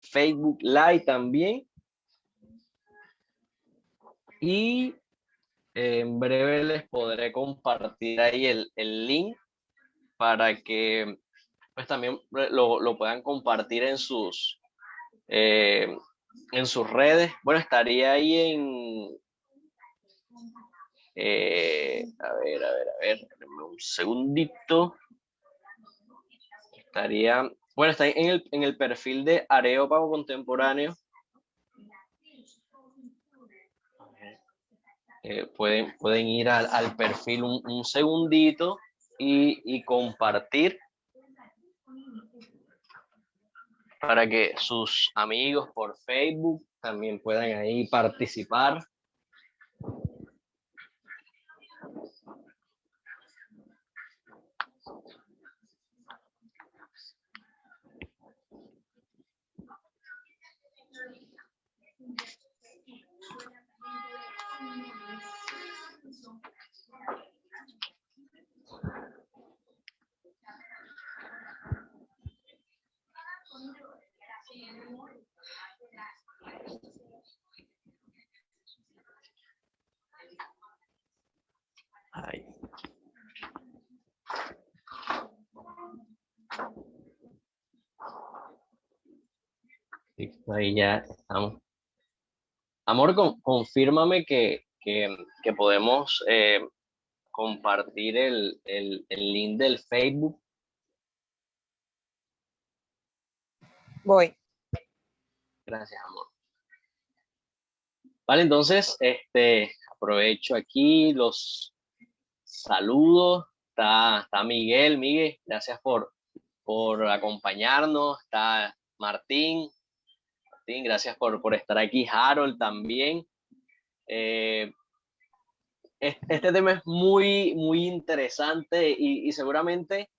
Facebook Live también. Y en breve les podré compartir ahí el link para que pues también lo puedan compartir eh, en sus redes. Bueno, estaría ahí denme un segundito. Bueno, está en el perfil de Areópago Contemporáneo. Pueden ir al perfil un segundito y compartir para que sus amigos por Facebook también puedan ahí participar. Ahí. Listo, ahí ya estamos. Amor, confírmame que podemos compartir el link del Facebook. Voy. Gracias, amor. Vale, entonces, aprovecho aquí los saludos. Está Miguel, gracias por acompañarnos. Está Martín, gracias por estar aquí. Harold también. Este tema es muy, muy interesante y seguramente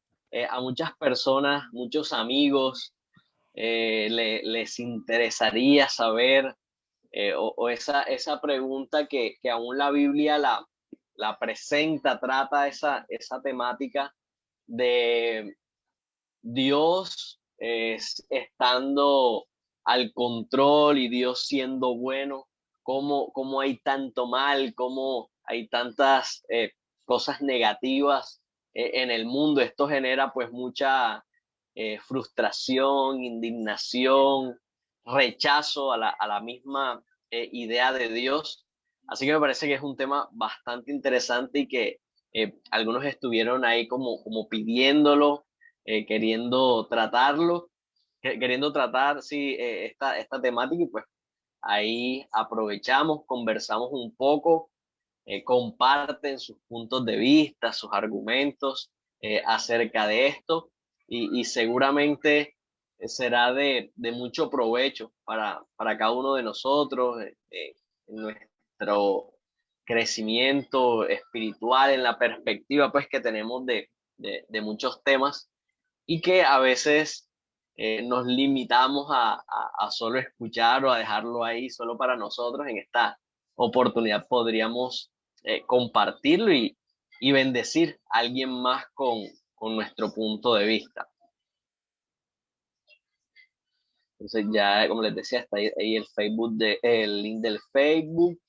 a muchas personas, muchos amigos, les interesaría saber o esa pregunta que aún la Biblia la presenta, trata esa temática de Dios estando al control y Dios siendo bueno, cómo hay tanto mal, cómo hay tantas cosas negativas en el mundo. Esto genera pues mucha frustración, indignación, rechazo a la misma idea de Dios. Así que me parece que es un tema bastante interesante y que algunos estuvieron ahí como pidiéndolo, queriendo tratarlo, queriendo tratar, sí, esta temática y pues ahí aprovechamos, conversamos un poco, comparten sus puntos de vista, sus argumentos acerca de esto y seguramente será de mucho provecho para cada uno de nosotros, en nuestro crecimiento espiritual, en la perspectiva pues que tenemos de muchos temas y que a veces nos limitamos a solo escuchar o a dejarlo ahí solo para nosotros. En esta oportunidad podríamos compartirlo y bendecir a alguien más con nuestro punto de vista. Entonces ya, como les decía, está ahí el Facebook, el link del Facebook.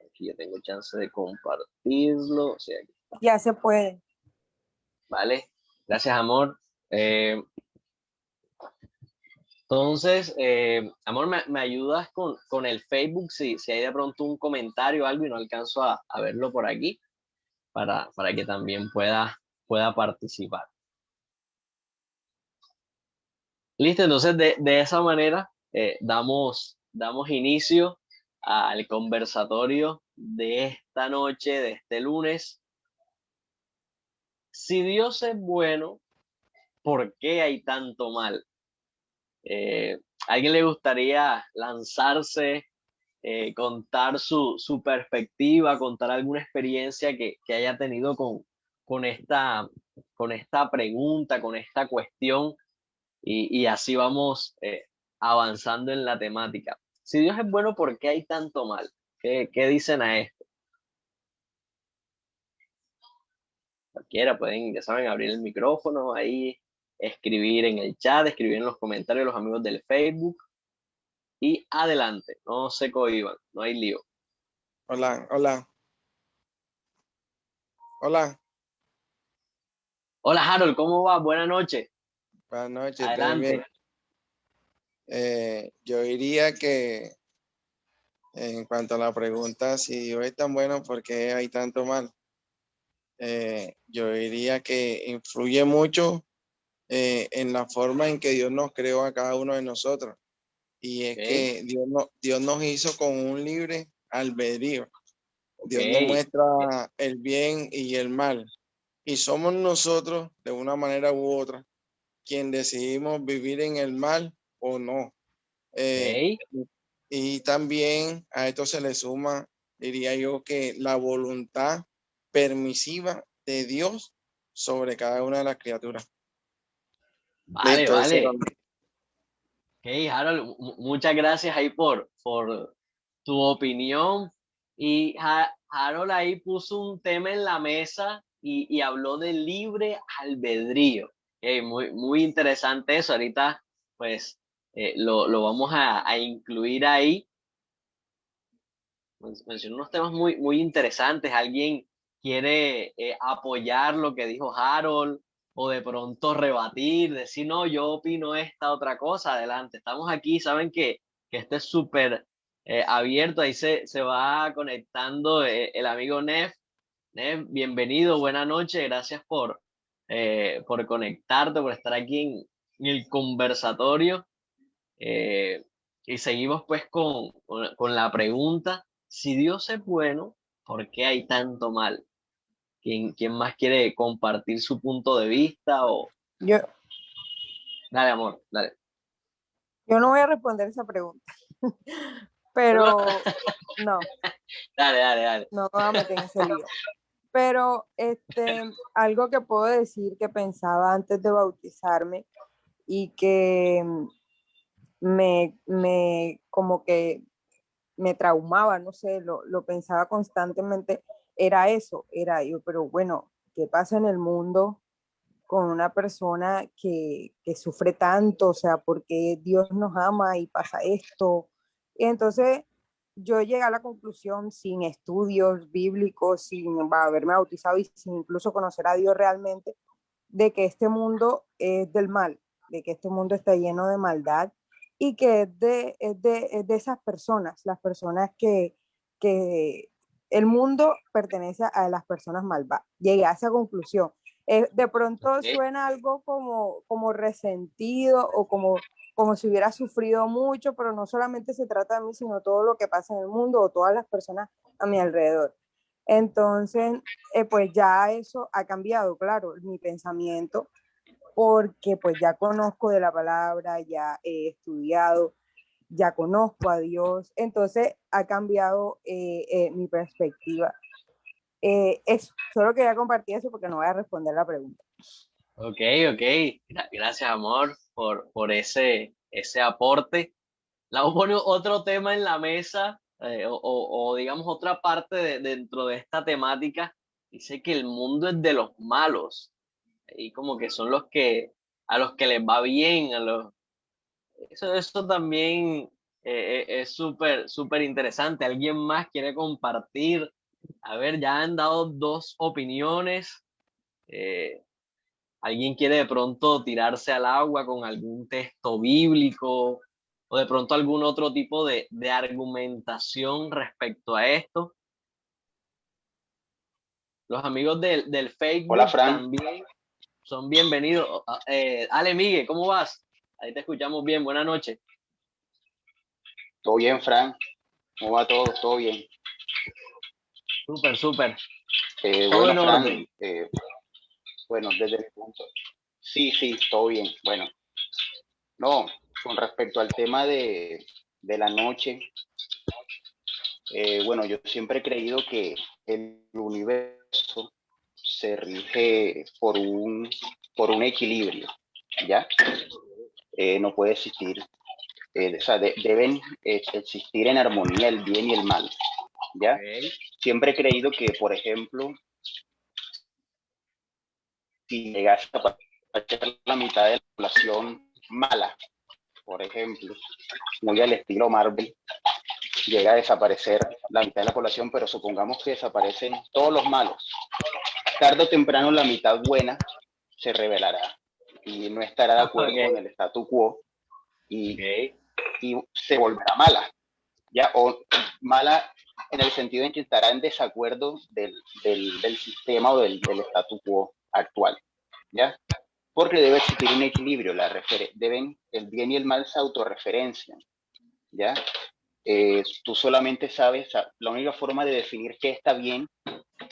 Aquí ya tengo chance de compartirlo. O sea, aquí está. Ya se puede. Vale, gracias, amor. Entonces, amor, ¿me ayudas con el Facebook? Si hay de pronto un comentario o algo y no alcanzo a verlo por aquí, para que también pueda participar. Listo, entonces de esa manera damos inicio al conversatorio de esta noche, de este lunes. Si Dios es bueno, ¿por qué hay tanto mal? ¿A alguien le gustaría lanzarse, contar su perspectiva, contar alguna experiencia que haya tenido con esta pregunta, con esta cuestión? Y así vamos avanzando en la temática. Si Dios es bueno, ¿por qué hay tanto mal? ¿Qué dicen a esto? Cualquiera pueden, ya saben, abrir el micrófono ahí, escribir en el chat, escribir en los comentarios los amigos del Facebook y adelante, no se cohiban, no hay lío. Hola, hola. Hola. Hola Harold, ¿cómo va? Buenas noches. Buenas noches, ¿todo Adelante. bien? Yo diría que en cuanto a la pregunta, si Dios es tan bueno, ¿por qué hay tanto mal? Yo diría que influye mucho en la forma en que Dios nos creó a cada uno de nosotros. Y es Ok, que Dios nos hizo con un libre albedrío. ok, Dios nos muestra el bien y el mal. Y somos nosotros, de una manera u otra, quien decidimos vivir en el mal o no. Eh, ok. y también a esto se le suma, diría yo, que la voluntad permisiva de Dios sobre cada una de las criaturas. Vale, Listo, eso era. vale. Ok, Harold, muchas gracias ahí por tu opinión. Y Harold ahí puso un tema en la mesa y habló de libre albedrío. Ok, muy interesante eso. Ahorita, pues, lo vamos a incluir ahí. Mencionó unos temas muy interesantes. ¿Alguien quiere apoyar lo que dijo Harold o de pronto rebatir, decir, no, yo opino esta otra cosa? Adelante, estamos aquí, saben que este es súper abierto, ahí se va conectando el amigo Nef. Nef, bienvenido, buena noche, gracias por conectarte, por estar aquí en el conversatorio. Eh, y seguimos pues con la pregunta, si Dios es bueno, ¿por qué hay tanto mal? ¿Quién más quiere compartir su punto de vista? O Yo, dale, amor, dale. yo no voy a responder esa pregunta, pero no, Dale. no me voy a meter en ese lío. Pero algo que puedo decir que pensaba antes de bautizarme y que como que me traumaba, no sé, lo pensaba constantemente, era eso, era yo, pero bueno, ¿qué pasa en el mundo con una persona que sufre tanto? O sea, porque Dios nos ama y pasa esto. Y entonces yo llegué a la conclusión, sin estudios bíblicos, sin haberme bautizado y sin incluso conocer a Dios realmente, de que este mundo es del mal, de que este mundo está lleno de maldad y que es de esas personas, las personas que el mundo pertenece a las personas malvadas. Llegué a esa conclusión. De pronto Ok, suena algo como resentido o como si hubiera sufrido mucho, pero no solamente se trata de mí, sino todo lo que pasa en el mundo o todas las personas a mi alrededor. Entonces, pues ya eso ha cambiado, claro, mi pensamiento, porque pues ya conozco de la palabra, ya he estudiado, ya conozco a Dios, entonces ha cambiado mi perspectiva. Eso, solo quería compartir eso porque no voy a responder la pregunta. ok, ok. Gracias, amor, por ese aporte. La pone otro tema en la mesa, o digamos otra parte dentro de esta temática. Dice que el mundo es de los malos y como que son a los que les va bien, eso también es súper interesante. ¿Alguien más quiere compartir? A ver, ya han dado dos opiniones. eh, ¿Alguien quiere de pronto tirarse al agua con algún texto bíblico o de pronto algún otro tipo de argumentación respecto a esto? Los amigos del Hola, Facebook Fran. también son bienvenidos. Ale, Miguel, ¿cómo vas? Ahí te escuchamos bien. Buenas noches. ¿Todo bien, Fran? ¿Cómo va todo? ¿Todo bien? Súper. Todo Bueno, en Fran, orden. bueno, desde mi punto. Sí, todo bien. Bueno, no, con respecto al tema de la noche, bueno, yo siempre he creído que el universo se rige por un equilibrio, ¿ya? No puede existir, o sea, deben existir en armonía el bien y el mal, ¿ya? Ok. Siempre he creído que, por ejemplo, si llegase a a ser la mitad de la población mala, por ejemplo, muy al estilo Marvel, llega a desaparecer la mitad de la población, pero supongamos que desaparecen todos los malos. Tarde o temprano la mitad buena se rebelará y no estará de acuerdo con el statu quo y se volverá mala, ¿ya? O mala en el sentido en que estará en desacuerdo del sistema o del statu quo actual, ¿ya? Porque debe existir un equilibrio, el bien y el mal se autorreferencian, ¿ya? Tú solamente sabes, la única forma de definir qué está bien,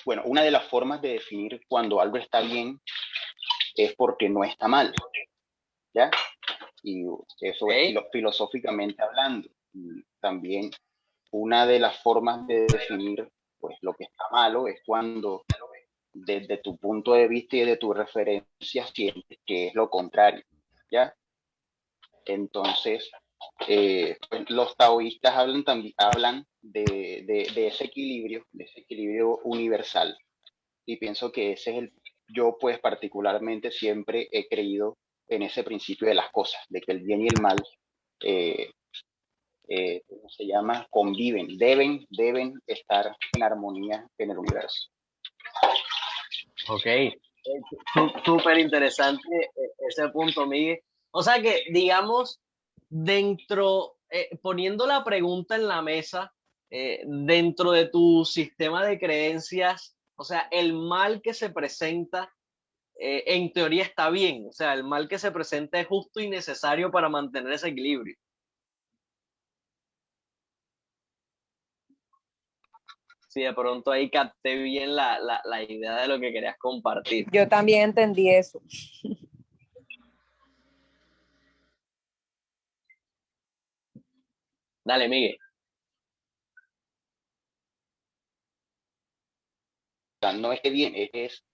bueno, una de las formas de definir cuando algo está bien es porque no está mal, ¿ya? Y eso es filosóficamente hablando. Y también una de las formas de definir pues lo que está malo es cuando desde tu punto de vista y de tu referencia sientes que es lo contrario, ¿ya? Entonces, pues los taoístas hablan de ese equilibrio universal. Y pienso que ese es yo pues particularmente siempre he creído en ese principio de las cosas, de que el bien y el mal, ¿cómo se llama? Conviven, deben estar en armonía en el universo. Ok, súper interesante ese punto, Miguel. O sea que, digamos, poniendo la pregunta en la mesa, dentro de tu sistema de creencias, o sea, el mal que se presenta, en teoría está bien, o sea, el mal que se presenta es justo y necesario para mantener ese equilibrio. Si de pronto ahí capté bien la idea de lo que querías compartir. Yo también entendí eso. Dale, Miguel. No es que bien, es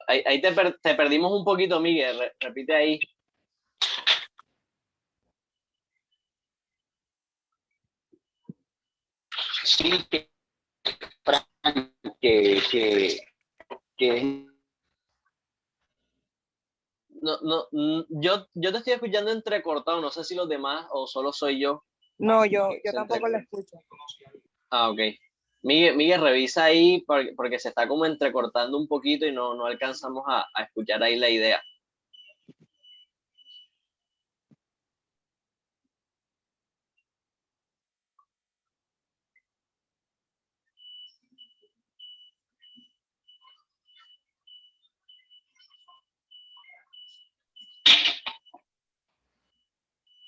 Ahí te perdimos un poquito, Miguel. Repite ahí. sí que Yo te estoy escuchando entrecortado, no sé si los demás o solo soy yo. No, yo tampoco lo escucho. Ah, ok. Miguel, revisa ahí porque se está como entrecortando un poquito y no alcanzamos a escuchar ahí la idea.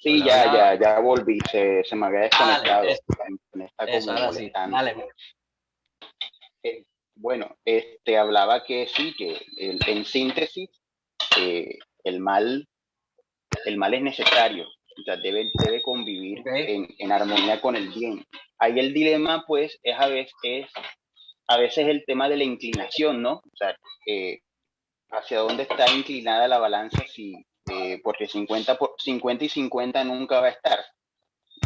sí, ya volví, se me había desconectado. Me está como ahora sí. molestando. Dale. Bueno, hablaba que sí, que en síntesis, el mal es necesario, o sea, debe convivir en armonía con el bien. Ahí el dilema, pues, es a veces el tema de la inclinación, ¿no? O sea, hacia dónde está inclinada la balanza, porque 50 y 50 nunca va a estar,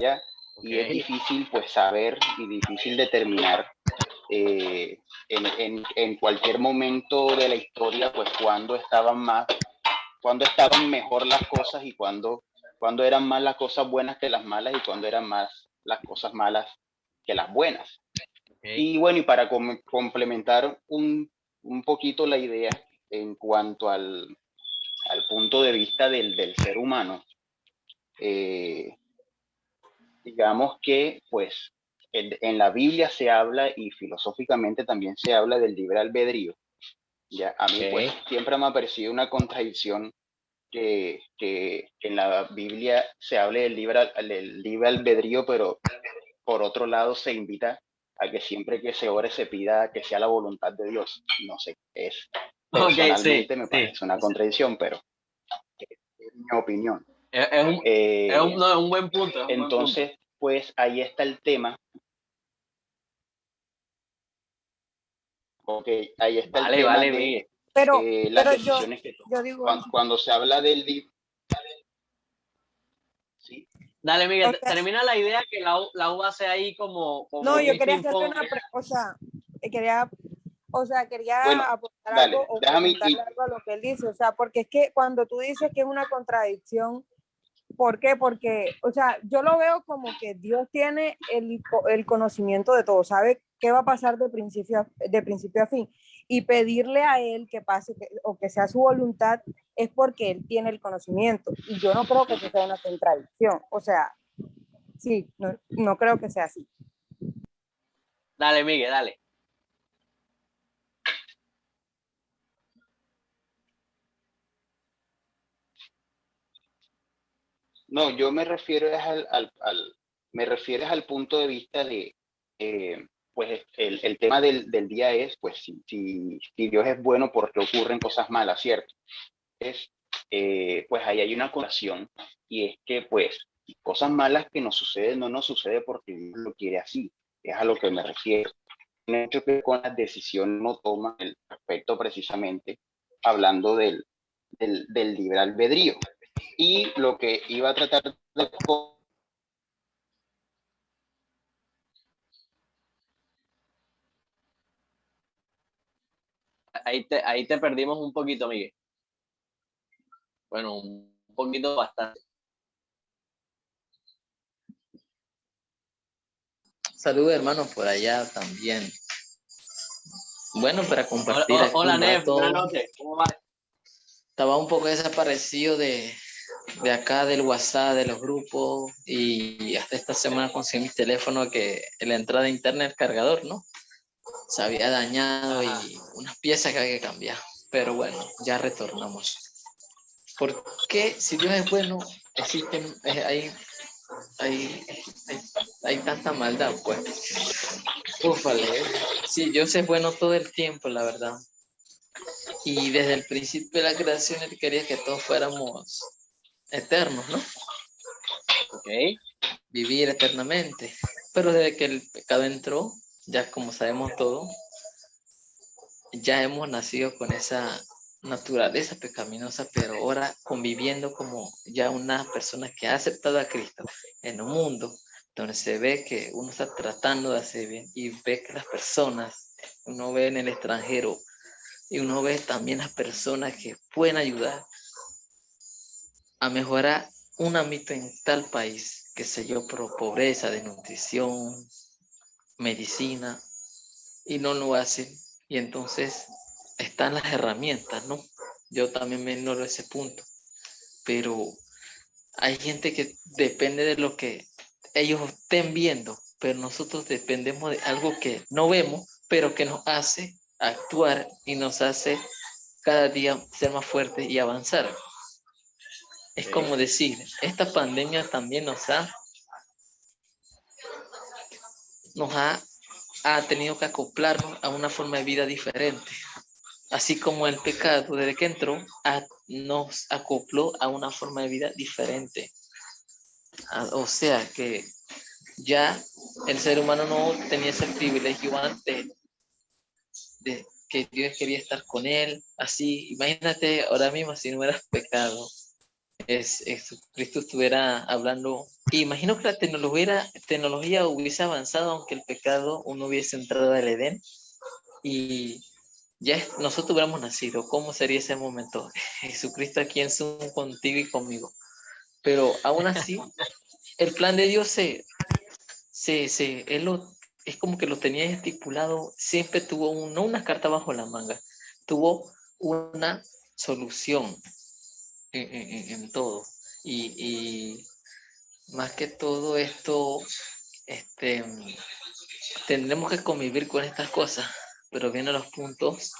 ¿ya? Y es difícil, pues, saber y difícil determinar en cualquier momento de la historia, pues, cuando estaban mejor las cosas y cuando eran más las cosas buenas que las malas y cuando eran más las cosas malas que las buenas. Y bueno, y para complementar un poquito la idea en cuanto al punto de vista del ser humano, digamos que pues en la Biblia se habla y filosóficamente también se habla del libre albedrío. Ya, a mí pues siempre me ha parecido una contradicción que en la Biblia se hable del libre albedrío, pero por otro lado se invita a que siempre que se ore se pida que sea la voluntad de Dios. No sé, personalmente me parece una contradicción, pero es mi opinión. Es un buen punto. Entonces, pues ahí está el tema. Ok, ahí está el tema de las decisiones que yo digo cuando se habla del ¿sí? Dale, Miguel, termina la idea que la U hace ahí como no, yo quería hacerte una O sea, quería Bueno, aportar dale, algo o déjame comentarle algo a lo que él dice. O sea, porque es que cuando tú dices que es una contradicción, ¿por qué? Porque, o sea, yo lo veo como que Dios tiene el conocimiento de todo, sabe qué va a pasar de principio a fin. Y pedirle a Él que pase o que sea su voluntad es porque Él tiene el conocimiento. Y yo no creo que eso sea una contradicción. O sea, sí, no creo que sea así. Dale, Miguel, dale. No, yo me refiero es me refieres al punto de vista de, pues el tema del día es, pues si Dios es bueno, ¿por qué ocurren cosas malas, cierto? Es, pues ahí hay una correlación y es que, pues, cosas malas que nos suceden no nos sucede porque Dios lo quiere así, es a lo que me refiero. No hecho que con las decisiones no toma el aspecto precisamente hablando del libre albedrío. Y lo que iba a tratar de... Ahí te perdimos un poquito, Miguel. Bueno, un poquito bastante. Saludos hermanos por allá también. Bueno, para compartir aquí Hola, un Nef, buenas rato. noches. ¿Cómo va? Estaba un poco desaparecido de acá del WhatsApp, de los grupos, y hasta esta semana conseguí mi teléfono que en la entrada de internet cargador, ¿no? Se había dañado y unas piezas que hay que cambiar. Pero bueno, ya retornamos. Porque si Dios es bueno, existen, hay, hay tanta maldad, pues. Ufale. Sí, Dios es bueno todo el tiempo, la verdad. Y desde el principio de la creación Él quería que todos fuéramos eternos, ¿no? Ok. Vivir eternamente. Pero desde que el pecado entró, ya como sabemos todo, ya hemos nacido con esa naturaleza pecaminosa, pero ahora conviviendo como ya una persona que ha aceptado a Cristo en un mundo donde se ve que uno está tratando de hacer bien y ve que las personas, uno ve en el extranjero y uno ve también las personas que pueden ayudar a mejorar un ámbito en tal país, que sé yo, por pobreza, desnutrición, medicina, y no lo hacen. Y entonces están las herramientas, ¿no? Yo también me ignoro ese punto, pero hay gente que depende de lo que ellos estén viendo, pero nosotros dependemos de algo que no vemos, pero que nos hace actuar y nos hace cada día ser más fuertes y avanzar. Es como decir, esta pandemia también ha tenido que acoplarnos a una forma de vida diferente. Así como el pecado, desde que entró, nos acopló a una forma de vida diferente. O sea que ya el ser humano no tenía ese privilegio antes de que Dios quería estar con él. Así, imagínate ahora mismo si no hubieras pecado. Jesucristo estuviera hablando. Imagino que la tecnología hubiese avanzado, aunque el pecado uno hubiese entrado al Edén y ya nosotros hubiéramos nacido. ¿Cómo sería ese momento? Jesucristo aquí en Zoom contigo y conmigo. Pero aún así, el plan de Dios es como que lo tenía estipulado. Siempre tuvo no una carta bajo la manga, tuvo una solución en todo. Y más que todo esto, tendremos que convivir con estas cosas, pero vienen los puntos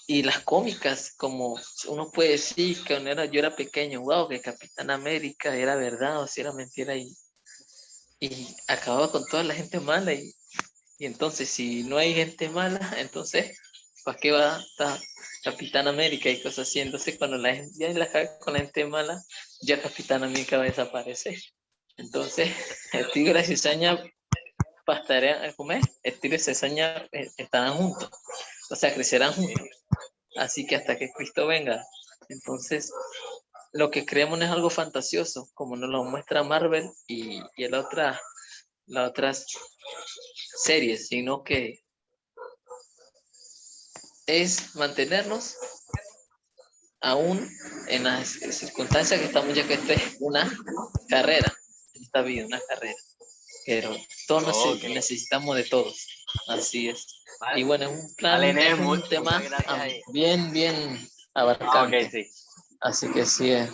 y las cómicas, como uno puede decir que yo era pequeño, wow, que Capitán América era verdad o si era mentira y acababa con toda la gente mala y entonces si no hay gente mala, entonces ¿para qué va a estar Capitán América y cosas así? Entonces cuando la gente ya la caga con la gente mala, ya Capitán América va a desaparecer. Entonces, el tigre y cizaña pastarean, ¿cómo es? El tigre y cizaña estarán juntos, o sea, crecerán juntos. Así que hasta que Cristo venga. Entonces, lo que creemos no es algo fantasioso, como nos lo muestra Marvel y las otras series, sino que es mantenernos aún en las circunstancias que estamos, ya que esta es una carrera, esta vida, una carrera, pero todos necesitamos de todos, así es. Vale. Y bueno, es un plan, Vale, Enes, es un tema bien, bien abarcante. Ok, sí. Así que sí es.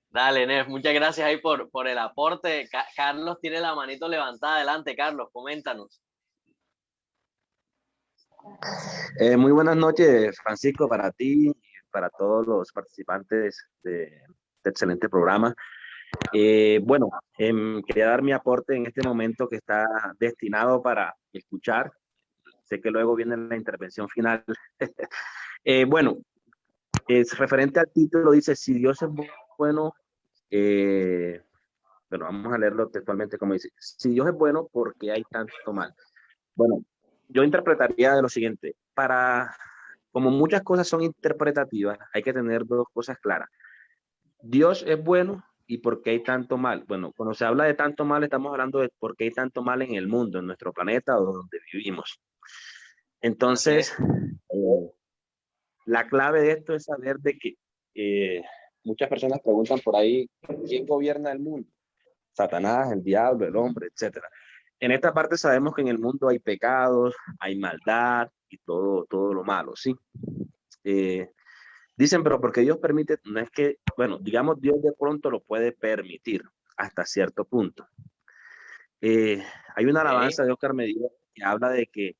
Dale, Enes, muchas gracias ahí por el aporte. Carlos tiene la manito levantada. Adelante, Carlos, coméntanos. Muy buenas noches, Francisco, para ti y para todos los participantes de este excelente programa. Bueno, quería dar mi aporte en este momento que está destinado para escuchar. Sé que luego viene la intervención final. Bueno, es referente al título, dice, si Dios es bueno, bueno, vamos a leerlo textualmente como dice, si Dios es bueno, ¿por qué hay tanto mal? Bueno, yo interpretaría de lo siguiente, como muchas cosas son interpretativas, hay que tener dos cosas claras. Dios es bueno y por qué hay tanto mal. Bueno, cuando se habla de tanto mal, estamos hablando de por qué hay tanto mal en el mundo, en nuestro planeta o donde vivimos. Entonces, la clave de esto es saber de que muchas personas preguntan por ahí, ¿quién gobierna el mundo? Satanás, el diablo, el hombre, etcétera. En esta parte sabemos que en el mundo hay pecados, hay maldad y todo lo malo, ¿sí? Dicen, pero porque Dios permite, no es que, bueno, digamos, Dios de pronto lo puede permitir hasta cierto punto. Hay una alabanza de Oscar Medina que habla de que,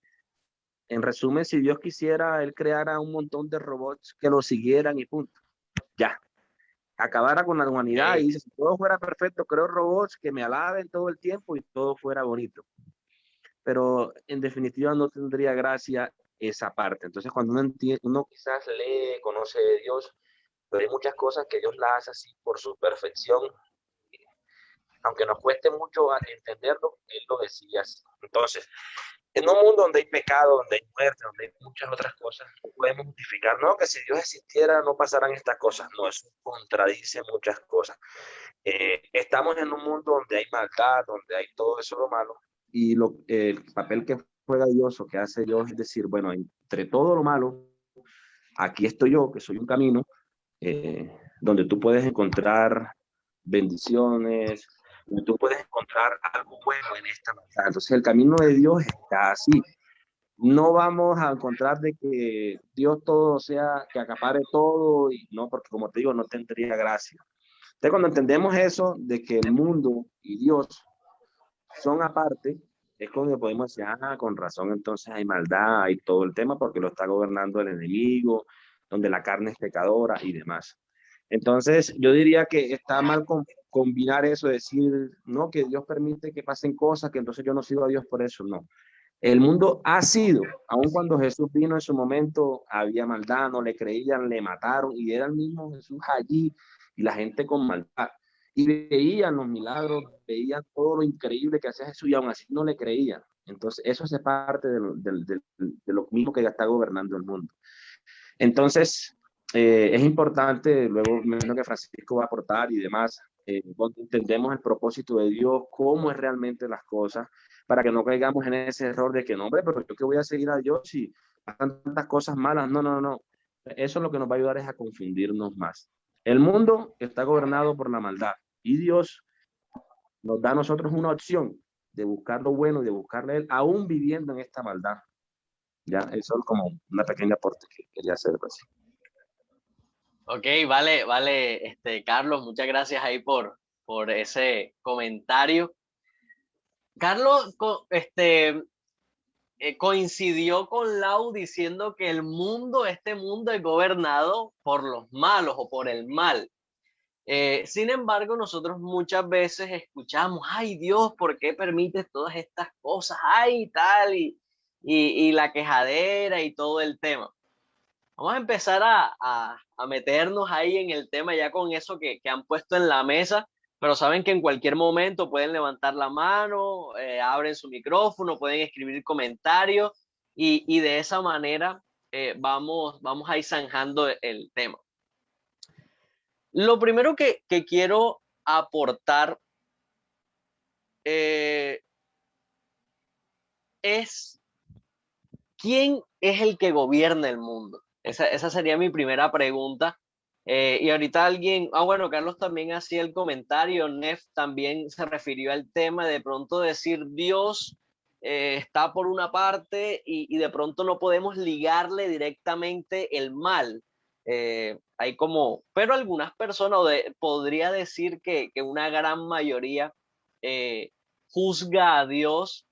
en resumen, si Dios quisiera, Él creara un montón de robots que lo siguieran y punto. Ya. Acabara con la humanidad y dice, si todo fuera perfecto, creo robots que me alaben todo el tiempo y todo fuera bonito. Pero en definitiva no tendría gracia esa parte. Entonces cuando uno quizás lee, conoce de Dios, pero hay muchas cosas que Dios las hace así por su perfección. Aunque nos cueste mucho entenderlo, Él lo decía así. Entonces, en un mundo donde hay pecado, donde hay muerte, donde hay muchas otras cosas, no podemos justificar, no, que si Dios existiera no pasaran estas cosas. No, eso contradice muchas cosas. Estamos en un mundo donde hay maldad, donde hay todo eso lo malo, y el papel que juega Dios o que hace Dios es decir, bueno, entre todo lo malo, aquí estoy yo, que soy un camino, donde tú puedes encontrar bendiciones, donde tú puedes encontrar algo bueno en esta maldad. Entonces el camino de Dios está así. No vamos a encontrar de que Dios todo sea, que acapare todo, y no, porque como te digo, no tendría gracia. Entonces, cuando entendemos eso, de que el mundo y Dios son aparte, es cuando podemos decir, ah, con razón, entonces hay maldad, hay todo el tema, porque lo está gobernando el enemigo, donde la carne es pecadora y demás. Entonces, yo diría que está mal combinar eso, decir, no, que Dios permite que pasen cosas, que entonces yo no sigo a Dios por eso, no. El mundo ha sido, aun cuando Jesús vino en su momento, había maldad, no le creían, le mataron, y era el mismo Jesús allí, y la gente con maldad. Y veían los milagros, veían todo lo increíble que hacía Jesús, y aún así no le creían. Entonces, eso hace parte de lo mismo que ya está gobernando el mundo. Entonces, es importante, luego menos que Francisco va a aportar y demás, cuando entendemos el propósito de Dios, cómo es realmente las cosas, para que no caigamos en ese error de que no, hombre, pero yo que voy a seguir a Dios si pasan tantas cosas malas. No, no, no. Eso es lo que nos va a ayudar es a confundirnos más. El mundo está gobernado por la maldad y Dios nos da a nosotros una opción de buscar lo bueno y de buscarle a Él, aún viviendo en esta maldad. Ya, eso es como una pequeña aporte que quería hacer. Pues. Ok, vale, Carlos, muchas gracias ahí por ese comentario. Carlos, coincidió con Lau diciendo que este mundo es gobernado por los malos o por el mal. Sin embargo, nosotros muchas veces escuchamos, ay Dios, ¿por qué permites todas estas cosas? Ay, tal, y la quejadera y todo el tema. Vamos a empezar a meternos ahí en el tema ya con eso que han puesto en la mesa, pero saben que en cualquier momento pueden levantar la mano, abren su micrófono, pueden escribir comentarios y de esa manera vamos a ir zanjando el tema. Lo primero que quiero aportar es ¿quién es el que gobierna el mundo? Esa sería mi primera pregunta. Y ahorita alguien, bueno, Carlos también hacía el comentario, Nef también se refirió al tema de pronto decir Dios está por una parte y de pronto no podemos ligarle directamente el mal. Hay como, pero algunas personas, podría decir que una gran mayoría juzga a Dios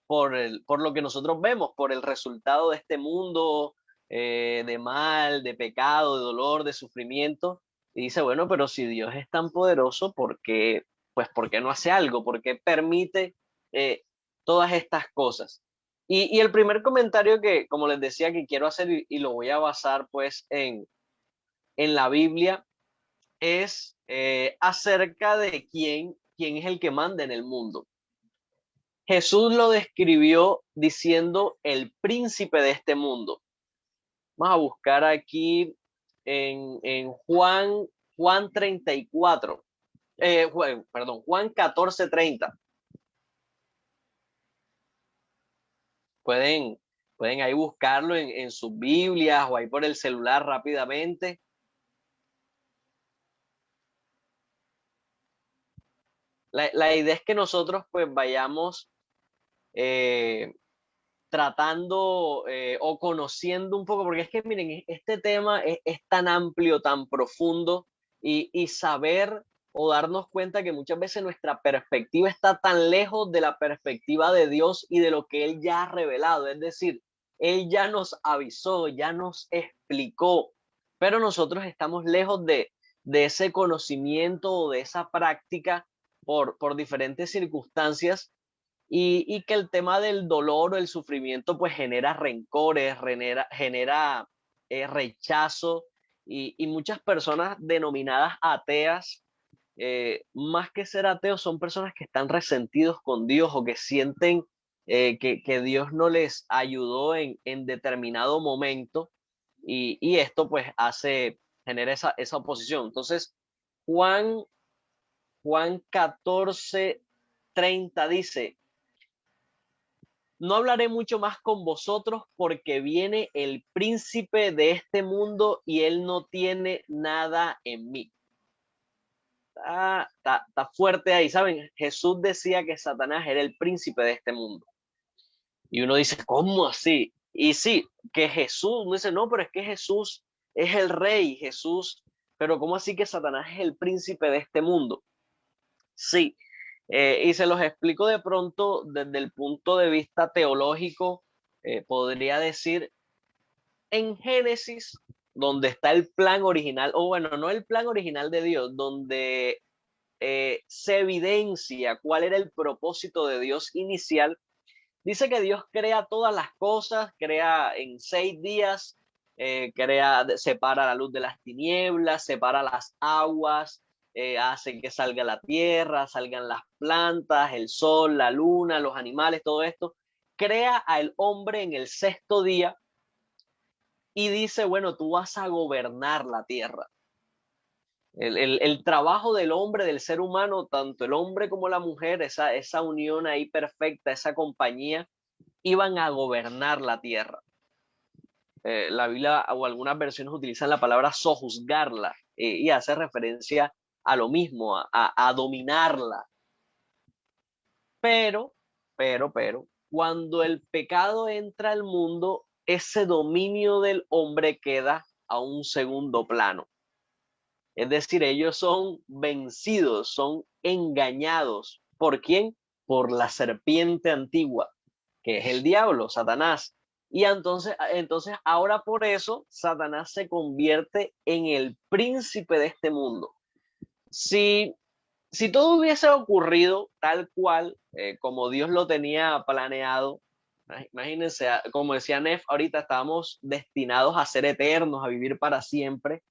por lo que nosotros vemos, por el resultado de este mundo de mal, de pecado, de dolor, de sufrimiento. Y dice, bueno, pero si Dios es tan poderoso, ¿por qué no hace algo? ¿Por qué permite todas estas cosas? Y el primer comentario que, como les decía, que quiero hacer y lo voy a basar pues en la Biblia, es acerca de quién es el que manda en el mundo. Jesús lo describió diciendo el príncipe de este mundo. Vamos a buscar aquí en Juan 34, Juan 14:30. Pueden ahí buscarlo en sus Biblias o ahí por el celular rápidamente. La idea es que nosotros pues vayamos tratando o conociendo un poco, porque es que miren, este tema es tan amplio, tan profundo y saber o darnos cuenta que muchas veces nuestra perspectiva está tan lejos de la perspectiva de Dios y de lo que Él ya ha revelado. Es decir, Él ya nos avisó, ya nos explicó, pero nosotros estamos lejos de ese conocimiento o de esa práctica por diferentes circunstancias y que el tema del dolor o el sufrimiento pues genera rencores, genera rechazo y muchas personas denominadas ateas, más que ser ateos, son personas que están resentidos con Dios o que sienten que Dios no les ayudó en determinado momento y esto pues genera esa oposición. Entonces, Juan 14:30 dice, no hablaré mucho más con vosotros porque viene el príncipe de este mundo y él no tiene nada en mí. Está fuerte ahí, ¿saben? Jesús decía que Satanás era el príncipe de este mundo. Y uno dice, ¿cómo así? Y sí, que Jesús, uno dice, no, pero es que Jesús es el rey, Jesús, pero ¿cómo así que Satanás es el príncipe de este mundo? Sí, y se los explico de pronto desde el punto de vista teológico, podría decir en Génesis, donde está el plan original, o bueno, no el plan original de Dios, donde se evidencia cuál era el propósito de Dios inicial. Dice que Dios crea todas las cosas, crea en 6 días, separa la luz de las tinieblas, separa las aguas, hace que salga la tierra, salgan las plantas, el sol, la luna, los animales, todo esto. Crea al hombre en el 6.º día y dice, bueno, tú vas a gobernar la tierra. El trabajo del hombre, del ser humano, tanto el hombre como la mujer, esa unión ahí perfecta, esa compañía, iban a gobernar la tierra. La Biblia o algunas versiones utilizan la palabra sojuzgarla y hace referencia a lo mismo, a dominarla. Pero, cuando el pecado entra al mundo, ese dominio del hombre queda a un segundo plano. Es decir, ellos son vencidos, son engañados. ¿Por quién? Por la serpiente antigua, que es el diablo, Satanás. Y entonces ahora por eso Satanás se convierte en el príncipe de este mundo. Si todo hubiese ocurrido tal cual, como Dios lo tenía planeado, imagínense, como decía Nef, ahorita estábamos destinados a ser eternos, a vivir para siempre.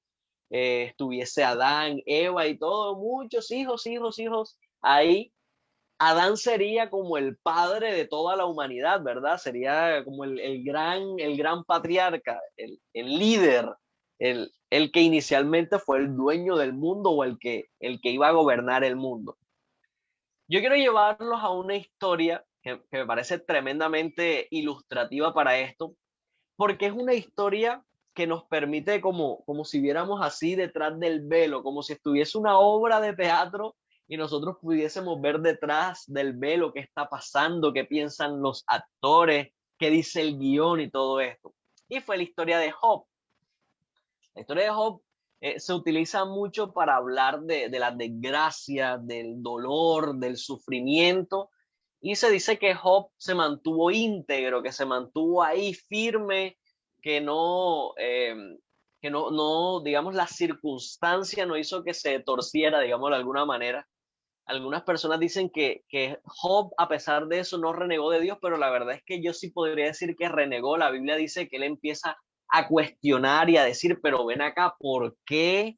Estuviese Adán, Eva y todos, muchos hijos, ahí Adán sería como el padre de toda la humanidad, ¿verdad? Sería como el gran patriarca, el líder, el que inicialmente fue el dueño del mundo o el que iba a gobernar el mundo. Yo quiero llevarlos a una historia que me parece tremendamente ilustrativa para esto, porque es una historia que nos permite como si viéramos así detrás del velo, como si estuviese una obra de teatro y nosotros pudiésemos ver detrás del velo qué está pasando, qué piensan los actores, qué dice el guión y todo esto. Y fue la historia de Job. La historia de Job se utiliza mucho para hablar de las desgracias, del dolor, del sufrimiento, y se dice que Job se mantuvo íntegro, que se mantuvo ahí firme, que no, digamos, la circunstancia no hizo que se torciera, digamos, de alguna manera. Algunas personas dicen que Job, a pesar de eso, no renegó de Dios, pero la verdad es que yo sí podría decir que renegó. La Biblia dice que él empieza a cuestionar y a decir, pero ven acá, ¿por qué?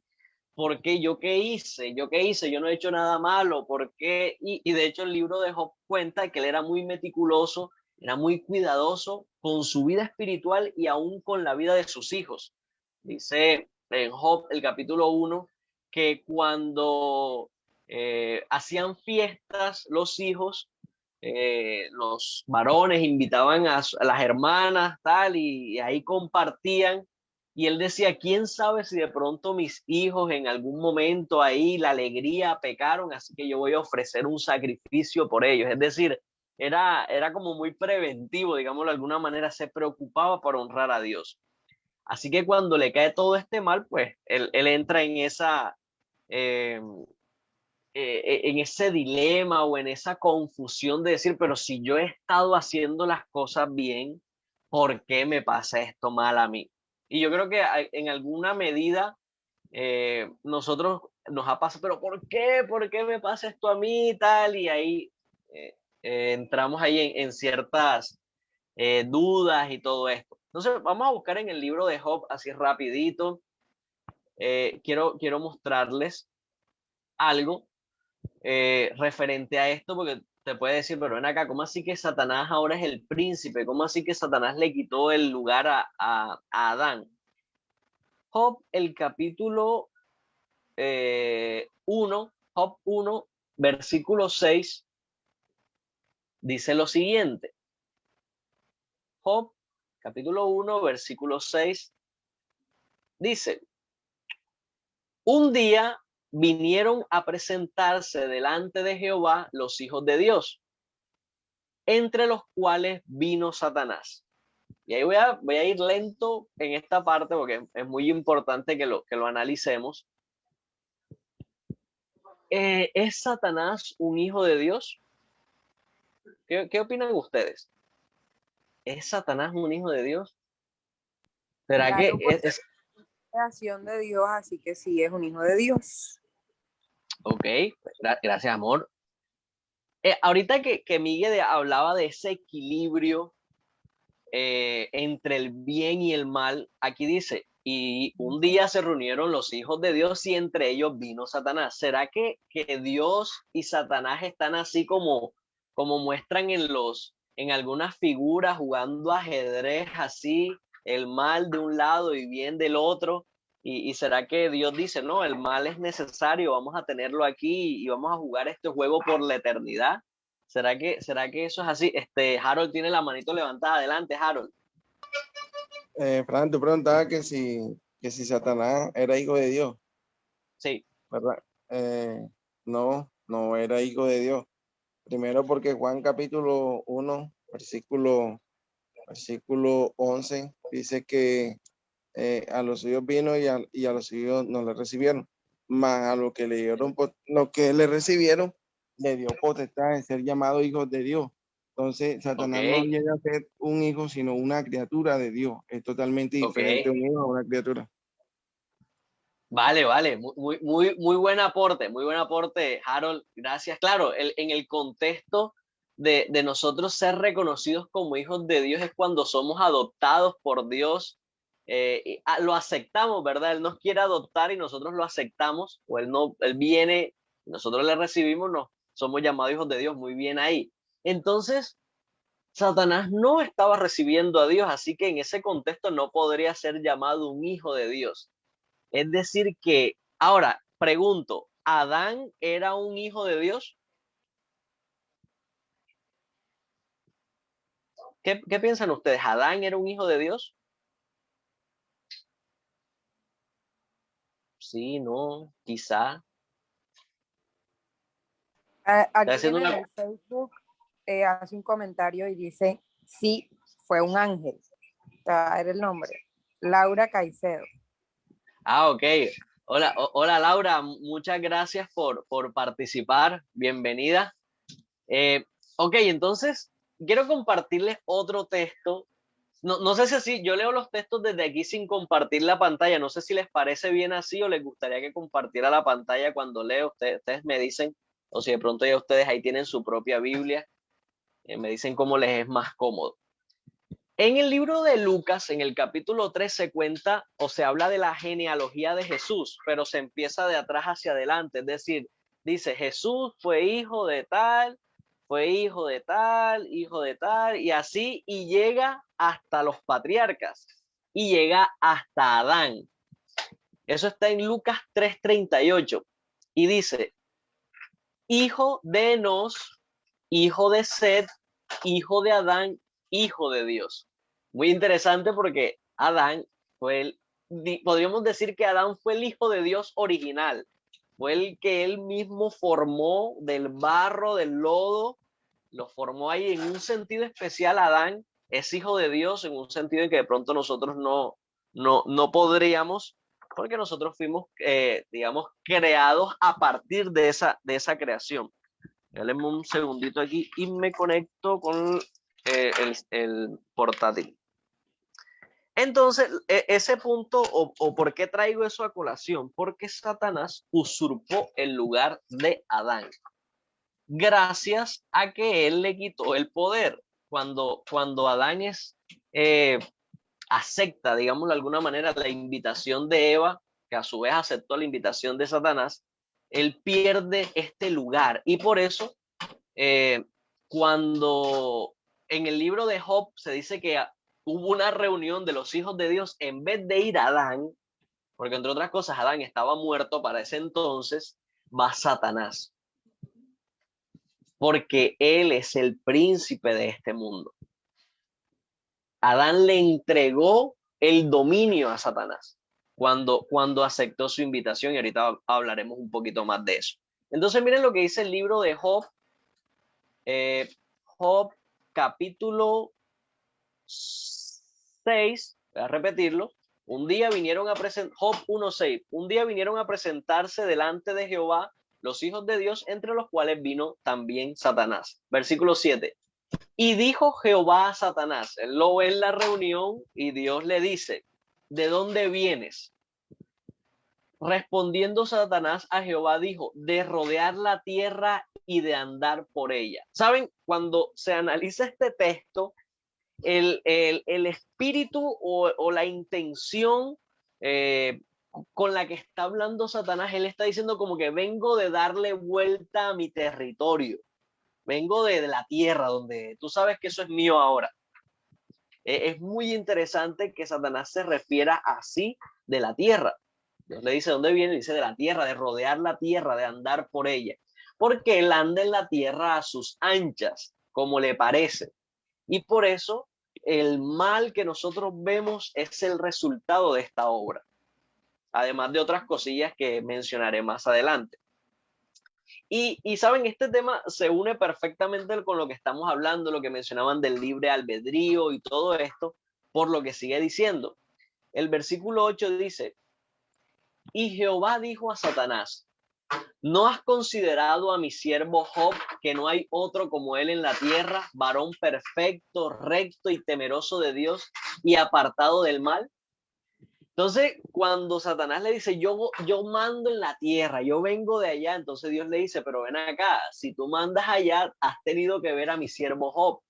¿Por qué? ¿Yo qué hice? ¿Yo qué hice? Yo no he hecho nada malo. ¿Por qué? Y de hecho el libro de Job cuenta que él era muy meticuloso, era muy cuidadoso con su vida espiritual y aún con la vida de sus hijos. Dice en Job, el capítulo 1, que cuando hacían fiestas los hijos, los varones invitaban a las hermanas, tal, y ahí compartían. Y él decía, quién sabe si de pronto mis hijos en algún momento ahí la alegría pecaron, así que yo voy a ofrecer un sacrificio por ellos. Es decir, era como muy preventivo, digámoslo de alguna manera, se preocupaba por honrar a Dios. Así que cuando le cae todo este mal, pues él entra eh, en ese dilema o en esa confusión de decir, pero si yo he estado haciendo las cosas bien, ¿por qué me pasa esto mal a mí? Y yo creo que en alguna medida nosotros nos ha pasado, pero ¿por qué? ¿Por qué me pasa esto a mí y tal? Y ahí entramos ahí en ciertas dudas y todo esto. Entonces, vamos a buscar en el libro de Job así rapidito. Quiero mostrarles algo referente a esto, porque te puede decir, pero ven acá, ¿cómo así que Satanás ahora es el príncipe? ¿Cómo así que Satanás le quitó el lugar a Adán? Job, el capítulo 1, Job 1, versículo 6, dice lo siguiente. Job, capítulo 1, versículo 6, dice, un día vinieron a presentarse delante de Jehová los hijos de Dios, entre los cuales vino Satanás. Y ahí voy a ir lento en esta parte porque es muy importante que lo analicemos. ¿Es Satanás un hijo de Dios? ¿Qué opinan ustedes? ¿Es Satanás un hijo de Dios? ¿Será que Claro, porque es creación de Dios, así que sí es un hijo de Dios. Ok, gracias, amor. Ahorita que Miguel hablaba de ese equilibrio entre el bien y el mal, aquí dice, y un día se reunieron los hijos de Dios y entre ellos vino Satanás. ¿Será que Dios y Satanás están así como muestran en algunas figuras jugando ajedrez así, el mal de un lado y bien del otro? Y será que Dios dice, no, el mal es necesario, vamos a tenerlo aquí y vamos a jugar este juego por la eternidad? ¿Será que eso es así? Harold tiene la manito levantada. Adelante, Harold. Fran, tú preguntabas que si Satanás era hijo de Dios, Sí. ¿verdad? No, no era hijo de Dios. Primero porque Juan capítulo 1, versículo 11, dice que a los suyos vino y a los suyos no le recibieron. Mas a lo que le dieron, lo que le recibieron, le dio potestad de ser llamado hijos de Dios. Entonces, Satanás no Ok, llega a ser un hijo, sino una criatura de Dios. Es totalmente ok. diferente un hijo a una criatura. Vale. Muy buen aporte, Harold. Gracias. Claro, en el contexto de nosotros ser reconocidos como hijos de Dios es cuando somos adoptados por Dios. Lo aceptamos, ¿verdad? Él nos quiere adoptar y nosotros lo aceptamos, o él viene, nosotros le recibimos, no, somos llamados hijos de Dios. Muy bien ahí. Entonces, Satanás no estaba recibiendo a Dios, así que en ese contexto no podría ser llamado un hijo de Dios. Es decir que, ahora, pregunto, ¿Adán era un hijo de Dios? ¿Qué piensan ustedes? ¿Adán era un hijo de Dios? Sí, no, quizá. Aquí Haciendo en una... el Facebook hace un comentario y dice, sí, fue un ángel. Te va a dar el nombre. Laura Caicedo. Ah, ok. Hola, hola Laura, muchas gracias por participar. Bienvenida. Ok, entonces quiero compartirles otro texto. No sé si así, yo leo los textos desde aquí sin compartir la pantalla. No sé si les parece bien así o les gustaría que compartiera la pantalla cuando leo. Ustedes me dicen, o si de pronto ya ustedes ahí tienen su propia Biblia, me dicen cómo les es más cómodo. En el libro de Lucas, en el capítulo 3, se cuenta o se habla de la genealogía de Jesús, pero se empieza de atrás hacia adelante. Es decir, dice, Jesús fue hijo de tal, fue hijo de tal, hijo de tal, y así, y llega hasta los patriarcas, y llega hasta Adán. Eso está en Lucas 3:38, y dice, hijo de Enos, hijo de Set, hijo de Adán, hijo de Dios. Muy interesante porque Adán fue podríamos decir que Adán fue el hijo de Dios original, fue el que él mismo formó del barro, del lodo, lo formó ahí en un sentido especial. Adán es hijo de Dios en un sentido en que de pronto nosotros no podríamos, porque nosotros fuimos, digamos, creados a partir de esa creación. Déjenme un segundito aquí y me conecto con el portátil. Entonces, ese punto, o por qué traigo eso a colación, porque Satanás usurpó el lugar de Adán, gracias a que él le quitó el poder. Cuando Adán acepta, digámoslo de alguna manera, la invitación de Eva, que a su vez aceptó la invitación de Satanás, él pierde este lugar. Y por eso, cuando en el libro de Job se dice que hubo una reunión de los hijos de Dios, en vez de ir a Adán, porque entre otras cosas Adán estaba muerto para ese entonces, va Satanás, porque él es el príncipe de este mundo. Adán le entregó el dominio a Satanás cuando aceptó su invitación, y ahorita hablaremos un poquito más de eso. Entonces miren lo que dice el libro de Job, Job capítulo 6, voy a repetirlo. Un día vinieron a presentar, Job 1:6, un día vinieron a presentarse delante de Jehová los hijos de Dios, entre los cuales vino también Satanás. Versículo 7. Y dijo Jehová a Satanás, él lo ve en la reunión y Dios le dice, ¿de dónde vienes? Respondiendo Satanás a Jehová dijo, de rodear la tierra y de andar por ella. ¿Saben? Cuando se analiza este texto, el espíritu o la intención con la que está hablando Satanás, él está diciendo como que vengo de darle vuelta a mi territorio. Vengo de la tierra, donde tú sabes que eso es mío ahora. Es muy interesante que Satanás se refiera así de la tierra. Dios le dice, ¿dónde viene? Dice de la tierra, de rodear la tierra, de andar por ella. Porque él anda en la tierra a sus anchas, como le parece. Y por eso el mal que nosotros vemos es el resultado de esta obra. Además de otras cosillas que mencionaré más adelante. Y saben, este tema se une perfectamente con lo que estamos hablando, lo que mencionaban del libre albedrío y todo esto, por lo que sigue diciendo. El versículo 8 dice, y Jehová dijo a Satanás, ¿no has considerado a mi siervo Job, que no hay otro como él en la tierra, varón perfecto, recto y temeroso de Dios y apartado del mal? Entonces, cuando Satanás le dice, yo mando en la tierra, yo vengo de allá, entonces Dios le dice, pero ven acá, si tú mandas allá, has tenido que ver a mi siervo Job.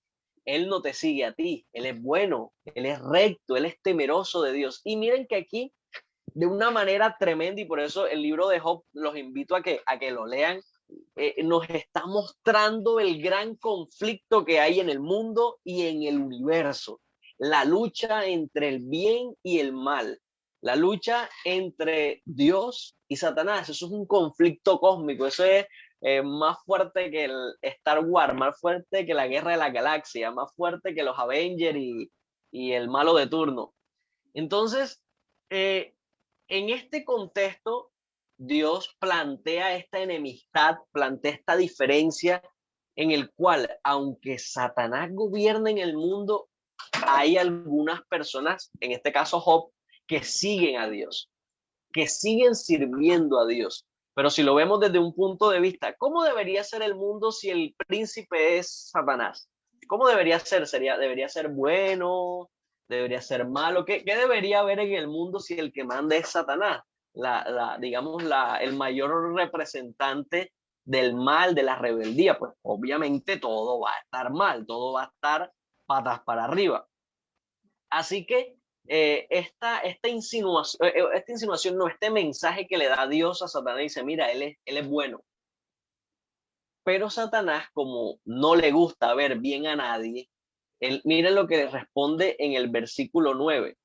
Él no te sigue a ti, él es bueno, él es recto, él es temeroso de Dios. Y miren que aquí, de una manera tremenda, y por eso el libro de Job los invito a que lo lean, nos está mostrando el gran conflicto que hay en el mundo y en el universo. La lucha entre el bien y el mal. La lucha entre Dios y Satanás. Eso es un conflicto cósmico. Eso es más fuerte que el Star Wars, más fuerte que la Guerra de la Galaxia, más fuerte que los Avengers y el malo de turno. Entonces, en este contexto, Dios plantea esta enemistad, plantea esta diferencia en el cual, aunque Satanás gobierna en el mundo, hay algunas personas, en este caso Job, que siguen a Dios, que siguen sirviendo a Dios. Pero si lo vemos desde un punto de vista, ¿cómo debería ser el mundo si el príncipe es Satanás? ¿Cómo debería ser? ¿Debería ser bueno? ¿Debería ser malo? ¿Qué debería haber en el mundo si el que manda es Satanás? Digamos, el mayor representante del mal, de la rebeldía. Pues obviamente todo va a estar mal, todo va a estar patas para arriba. Así que esta insinuación, no, este mensaje que le da Dios a Satanás, dice, mira, él es bueno. Pero Satanás, como no le gusta ver bien a nadie, miren lo que le responde en el versículo 9.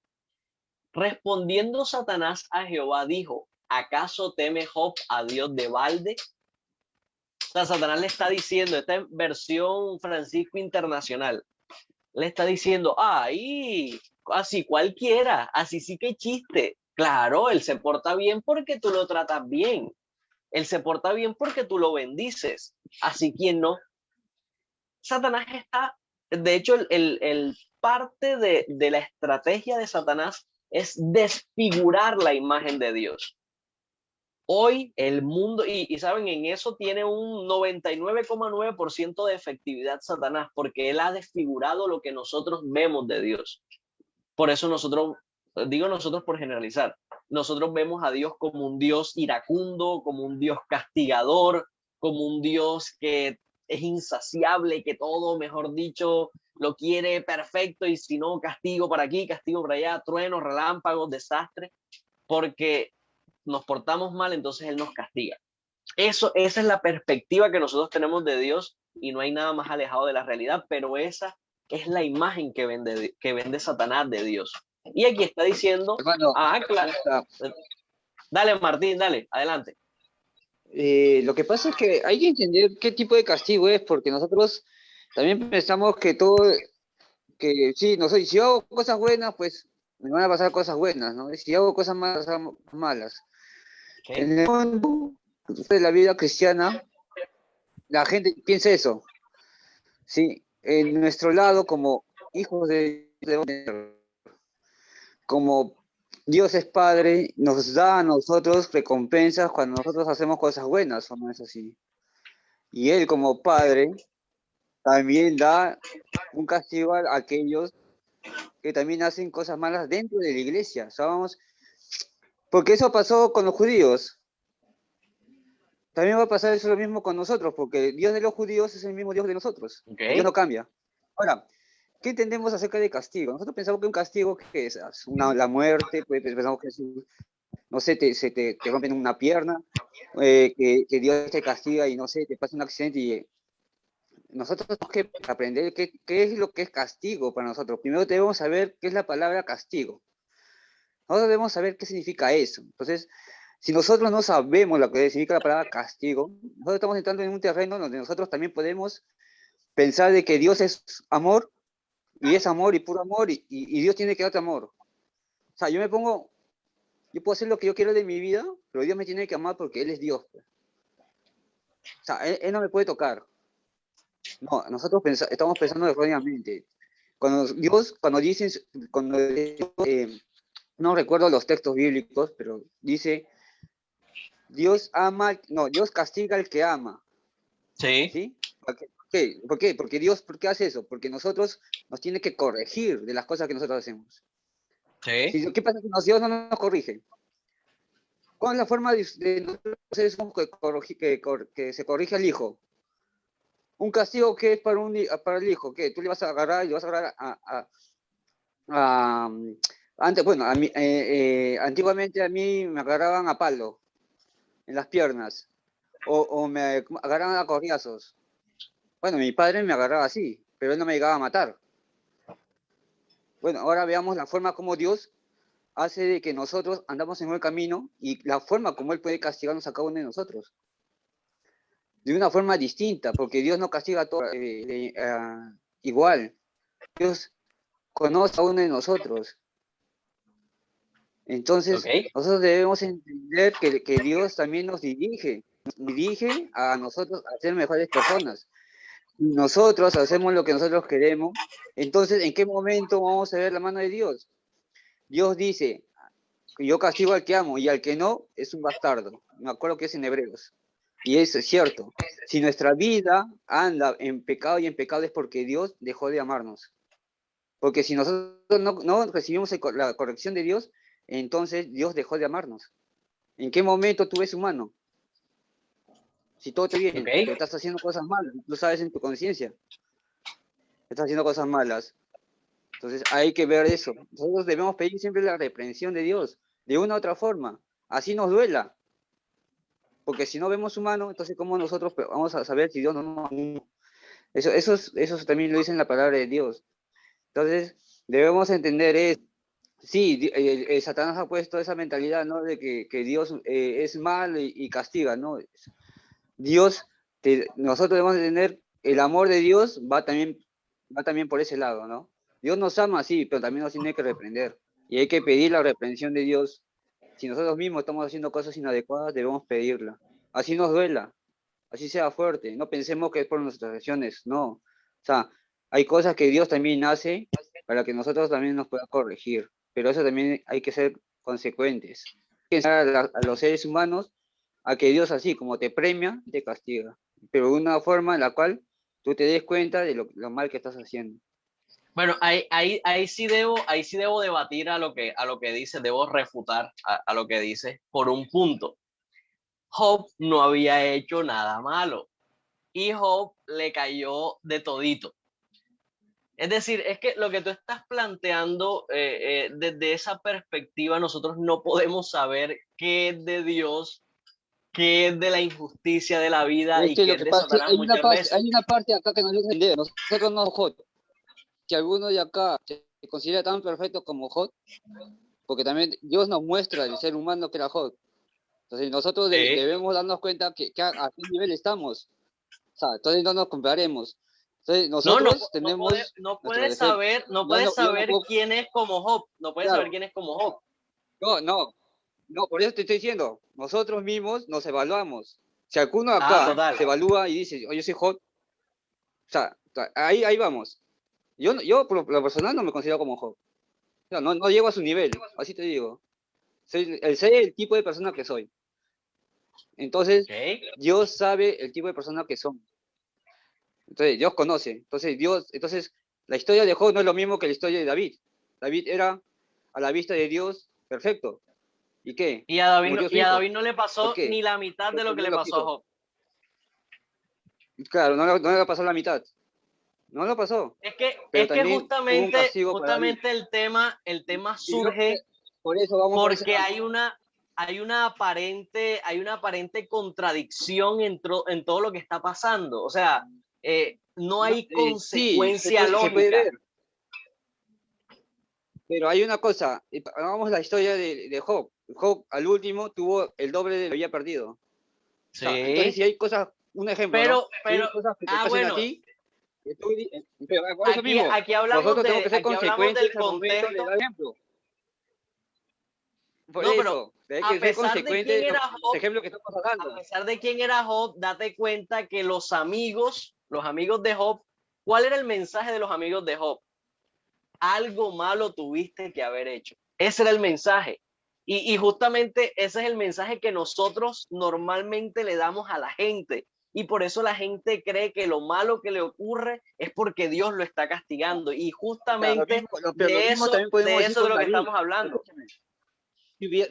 Respondiendo Satanás a Jehová, dijo, ¿acaso teme Job a Dios de balde? O sea, Satanás le está diciendo, esta es versión Francisco Internacional, le está diciendo, ay, así cualquiera, así sí que chiste. Claro, él se porta bien porque tú lo tratas bien. Él se porta bien porque tú lo bendices. Así quien no. Satanás está, de hecho, el parte de la estrategia de Satanás es desfigurar la imagen de Dios. Hoy el mundo, y saben, en eso tiene un 99,9% de efectividad Satanás, porque él ha desfigurado lo que nosotros vemos de Dios. Por eso nosotros, digo nosotros por generalizar, nosotros vemos a Dios como un Dios iracundo, como un Dios castigador, como un Dios que es insaciable, que todo, mejor dicho, lo quiere perfecto y si no, castigo para aquí, castigo para allá, truenos, relámpagos, desastres, porque nos portamos mal, entonces Él nos castiga. Esa es la perspectiva que nosotros tenemos de Dios y no hay nada más alejado de la realidad, pero esa es la imagen que vende Satanás de Dios. Y aquí está diciendo, Hermano, claro. Dale, Martín, dale, adelante. Lo que pasa es que hay que entender qué tipo de castigo es, porque nosotros también pensamos que todo, que sí, no sé, si yo hago cosas buenas, pues me van a pasar cosas buenas, ¿no? Y si hago cosas malas, malas. Okay. En el mundo de la vida cristiana, la gente piensa eso. Sí, en nuestro lado, como hijos de Dios, como Dios es Padre, nos da a nosotros recompensas cuando nosotros hacemos cosas buenas, ¿o no es así? Y Él, como Padre, también da un castigo a aquellos que también hacen cosas malas dentro de la iglesia, ¿sabes? Porque eso pasó con los judíos. También va a pasar eso lo mismo con nosotros, porque el Dios de los judíos es el mismo Dios de nosotros. Okay. Dios no cambia. Ahora, ¿qué entendemos acerca de castigo? Nosotros pensamos que un castigo que es la muerte, pues pensamos que es no sé, te rompen una pierna, que Dios te castiga y no sé, te pasa un accidente y nosotros tenemos que aprender qué es lo que es castigo para nosotros. Primero debemos saber qué es la palabra castigo. Nosotros debemos saber qué significa eso. Entonces, si nosotros no sabemos lo que significa la palabra castigo, nosotros estamos entrando en un terreno donde nosotros también podemos pensar de que Dios es amor, y es amor y puro amor, y Dios tiene que darte amor. O sea, yo puedo hacer lo que yo quiero de mi vida, pero Dios me tiene que amar porque Él es Dios. O sea, Él no me puede tocar. No, nosotros estamos pensando erróneamente. Cuando dicen, no recuerdo los textos bíblicos, pero dice, Dios castiga al que ama. Sí. ¿Sí? ¿Por qué? Porque Dios, ¿por qué hace eso? Porque nosotros nos tiene que corregir de las cosas que nosotros hacemos. Sí. ¿Qué pasa si Dios no nos corrige? ¿Cuál es la forma de nosotros seres humanos que se corrige al hijo? Un castigo que es para el hijo, que tú le vas a agarrar y le vas a agarrar antiguamente a mí me agarraban a palo en las piernas o me agarraban a corriazos. Bueno, mi padre me agarraba así, pero él no me llegaba a matar. Bueno, ahora veamos la forma como Dios hace de que nosotros andamos en el camino y la forma como Él puede castigarnos a cada uno de nosotros. de una forma distinta, porque Dios no castiga a todos igual. Dios conoce a uno de nosotros. Entonces, ¿Ok? nosotros debemos entender que Dios también nos dirige a nosotros a ser mejores personas. Si nosotros hacemos lo que nosotros queremos, entonces, ¿en qué momento vamos a ver la mano de Dios? Dios dice, yo castigo al que amo y al que no es un bastardo. Me acuerdo que es en Hebreos. Y eso es cierto. Si nuestra vida anda en pecado y en pecado es porque Dios dejó de amarnos. Porque si nosotros no recibimos la corrección de Dios, entonces Dios dejó de amarnos. ¿En qué momento tú ves humano? Si todo te viene, ¿Ok? pero estás haciendo cosas malas, tú sabes en tu conciencia, estás haciendo cosas malas. Entonces hay que ver eso. Nosotros debemos pedir siempre la reprensión de Dios, de una u otra forma, así nos duela. Porque si no vemos humano, entonces ¿cómo nosotros vamos a saber si Dios no nos ama? Eso también lo dice en la palabra de Dios. Entonces debemos entender eso. Sí, Satanás ha puesto esa mentalidad, ¿no? De que Dios es mal y castiga, ¿no? Dios, nosotros debemos tener el amor de Dios, va también por ese lado, ¿no? Dios nos ama, sí, pero también nos tiene que reprender. Y hay que pedir la reprensión de Dios. Si nosotros mismos estamos haciendo cosas inadecuadas, debemos pedirla. Así nos duela, así sea fuerte. No pensemos que es por nuestras acciones, no. O sea, hay cosas que Dios también hace para que nosotros también nos pueda corregir. Pero eso también hay que ser consecuentes. Hay que enseñar a los seres humanos a que Dios así como te premia, te castiga, pero de una forma en la cual tú te des cuenta de lo mal que estás haciendo. Bueno, ahí sí debo debatir a lo que dice, debo refutar a lo que dice por un punto. Job no había hecho nada malo y Job le cayó de todito. Es decir, es que lo que tú estás planteando desde esa perspectiva, nosotros no podemos saber qué es de Dios, qué es de la injusticia de la vida Es y que qué lo es que de pasa, Satanás muchas veces. hay una parte acá que no debemos entender. Nosotros no Jod, que alguno de acá se considera tan perfecto como Jod, porque también Dios nos muestra el ser humano que era Jod. Entonces nosotros Sí. debemos darnos cuenta que a qué nivel estamos. O sea, entonces no nos comparemos. Entonces nosotros tenemos no nuestro puedes defecto. saber, no Yo puedes yo no saber puedo, quién es como Job, no puedes saber claro, quién es como Job. no, por eso te estoy diciendo, nosotros mismos nos evaluamos. Si alguno Ah, acá total. se evalúa y dice, oye, soy Job, o sea, ahí vamos. Yo por lo personal no me considero como Job. O sea, no llego a su nivel, así te digo. Soy el tipo de persona que soy. Entonces, Okay. Dios sabe el tipo de persona que son. Entonces, Dios conoce. Entonces, la historia de Job no es lo mismo que la historia de David. David era, a la vista de Dios, perfecto. ¿Y qué? Y a Murió su David hijo. no le ¿Por pasó qué? ni la mitad de lo Porque que Dios le lo pasó a quiso. Job. Claro, no le pasó la mitad. No lo pasó. Pero Es que también hubo un castigo para David. justamente el tema Y creo que surge por eso vamos por ese porque lado. hay una aparente contradicción en todo lo que está pasando. O sea, no hay Sí, consecuencia se puede lógica. ver. Pero hay una cosa, hagamos la historia de Job. Job al último tuvo el doble de lo que había perdido. O sea, entonces Sí, si hay cosas, un ejemplo, ¿no? Si hay cosas que te pasan a bueno, ti, pero por eso mismo, nosotros tenemos que ser aquí hablamos consecuentes del al momento de contexto. dar ejemplo. Por No, pero eso, hay a que ser pesar de quién consecuentes de los era Job, ejemplos que estamos hablando. a pesar de quién era Job, date cuenta que los amigos de Job, ¿cuál era el mensaje de los amigos de Job? Algo malo tuviste que haber hecho. Ese era el mensaje. Y justamente ese es el mensaje que nosotros normalmente le damos a la gente. Y por eso la gente cree que lo malo que le ocurre es porque Dios lo está castigando. Y justamente Pero lo mismo también podemos de decir eso es de con lo que David. estamos hablando. Escúchame.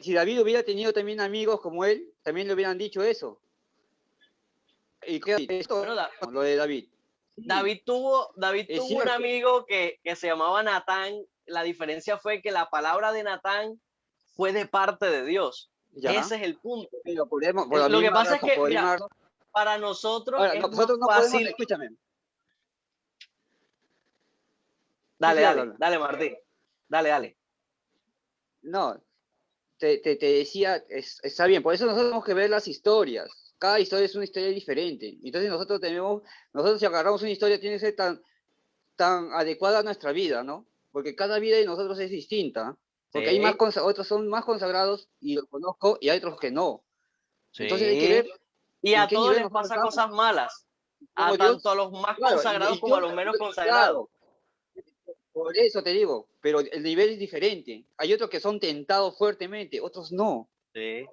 Si David hubiera tenido también amigos como él, también le hubieran dicho eso. ¿Y qué esto? Bueno, Lo de David. David tuvo un cierto. amigo que se llamaba Natán. La diferencia fue que la palabra de Natán fue de parte de Dios. Ya. Ese es el punto. Pero Lo que pasa es que, mira, para nosotros ahora, es nosotros más no fácil. podemos, escúchame. Dale, Martín. Dale. No, te decía, está bien, por eso nosotros tenemos que ver las historias. cada historia es una historia diferente. Entonces nosotros si agarramos una historia tiene que ser tan adecuada a nuestra vida, ¿no? Porque cada vida de nosotros es distinta. Porque hay otros son más consagrados y los conozco y hay otros que no. Entonces hay que ver y a en qué todos nivel les nosotros pasa estamos. cosas malas, Como tanto a los más consagrados como a los menos consagrados. Por eso te digo, pero el nivel es diferente. Hay otros que son tentados fuertemente, otros no.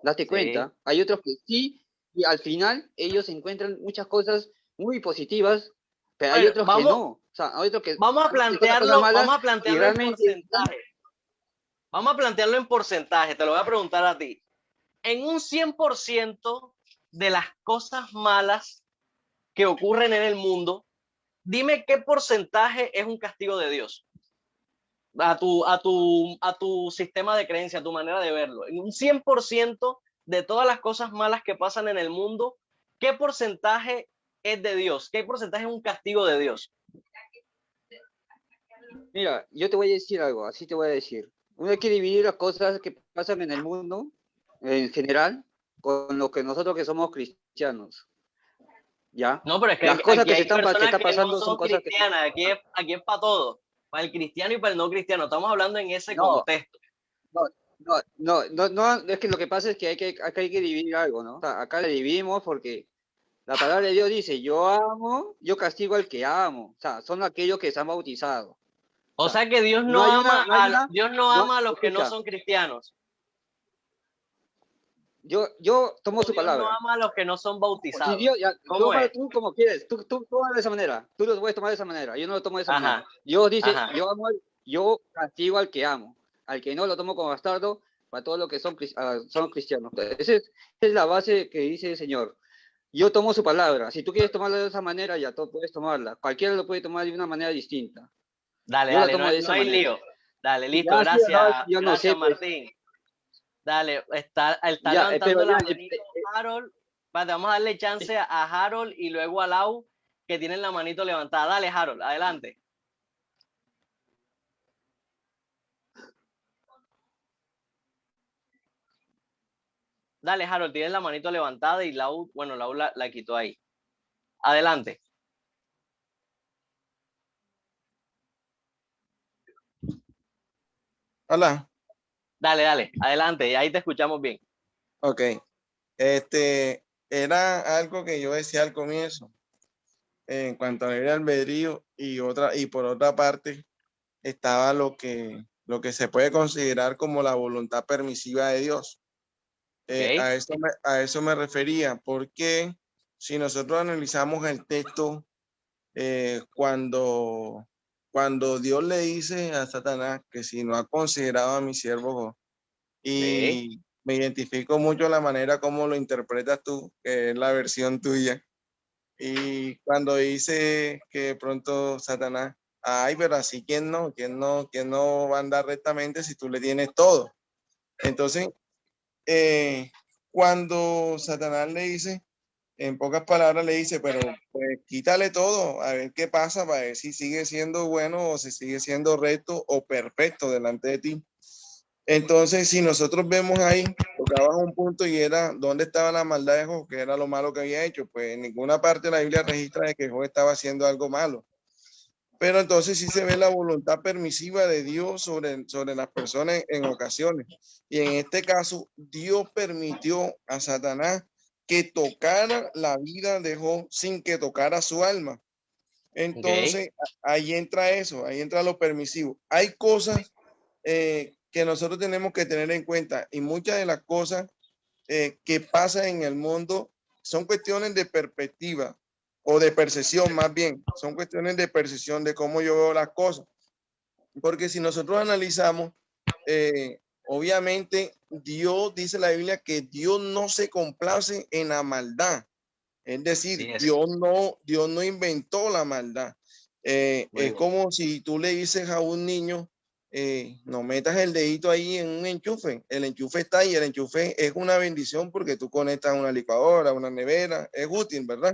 Date cuenta. Hay otros que sí, y al final ellos encuentran muchas cosas muy positivas, pero hay otros que no. O sea, hay otros que vamos a plantearlo en porcentaje. Vamos a plantearlo en porcentaje, te lo voy a preguntar a ti. En un 100% de las cosas malas que ocurren en el mundo, dime qué porcentaje es un castigo de Dios. A tu sistema de creencia, a tu manera de verlo. En un 100% de todas las cosas malas que pasan en el mundo, ¿qué porcentaje es de Dios? ¿Qué porcentaje es un castigo de Dios? Mira, yo te voy a decir algo, así te voy a decir. Uno hay que dividir las cosas que pasan en el mundo, en general, con lo que nosotros que somos cristianos. ¿Ya? No, pero es que las cosas que está no pasando son son cosas cristianas. Aquí es para todo, para el cristiano y para el no cristiano. Estamos hablando en ese contexto. No, es que lo que pasa es que acá hay que dividir algo, ¿no? O sea, acá le dividimos porque la palabra de Dios dice, yo castigo al que amo. O sea, son aquellos que se han bautizado. O sea que Dios no ama a los que no son cristianos. Yo tomo su palabra. Dios no ama a los que no son bautizados. Si Dios, tú como quieres, tú tomas de esa manera. Tú lo puedes tomar de esa manera. Yo no lo tomo de esa manera. Dios dice, yo castigo al que amo. Al que no lo tomo como bastardo, para todos los que son cristianos. Esa es la base que dice el Señor. Yo tomo su palabra. Si tú quieres tomarla de esa manera, ya tú puedes tomarla. Cualquiera lo puede tomar de una manera distinta. Dale, no hay lío. Dale, listo, gracias Martín. Dale, está levantando la manito Harold. Vamos a darle chance a Harold y luego a Lau, que tienen la manito levantada. Dale, Harold, adelante. Dale, Harold, tienes la manito levantada y Lau la quitó ahí. Adelante. Hola. Dale, adelante, ahí te escuchamos bien. Ok. Era algo que yo decía al comienzo, en cuanto a libre albedrío, y por otra parte estaba lo que se puede considerar como la voluntad permisiva de Dios. A eso me refería, porque si nosotros analizamos el texto, cuando Dios le dice a Satanás que si no ha considerado a mi siervo Job, y me identifico mucho la manera como lo interpretas tú, que es la versión tuya, y cuando dice que de pronto Satanás, ay, pero así quién no va a andar rectamente si tú le tienes todo. Entonces, cuando Satanás le dice, en pocas palabras le dice, pero pues quítale todo, a ver qué pasa, para ver si sigue siendo bueno o si sigue siendo recto o perfecto delante de ti. Entonces, si nosotros vemos ahí, tocaba un punto y era dónde estaba la maldad de Job, que era lo malo que había hecho. Pues en ninguna parte de la Biblia registra de que Job estaba haciendo algo malo. Pero entonces sí se ve la voluntad permisiva de Dios sobre las personas en ocasiones. Y en este caso, Dios permitió a Satanás que tocara la vida de Job sin que tocara su alma. Entonces, ahí entra eso, ahí entra lo permisivo. Hay cosas que nosotros tenemos que tener en cuenta, y muchas de las cosas que pasan en el mundo son cuestiones de perspectiva o de percepción, más bien, son cuestiones de percepción de cómo yo veo las cosas. Porque si nosotros analizamos, obviamente Dios, dice la Biblia, que Dios no se complace en la maldad. Es decir, Dios no inventó la maldad. Es como si tú le dices a un niño, no metas el dedito ahí en un enchufe. El enchufe está ahí, el enchufe es una bendición porque tú conectas una licuadora, una nevera, es útil, ¿verdad?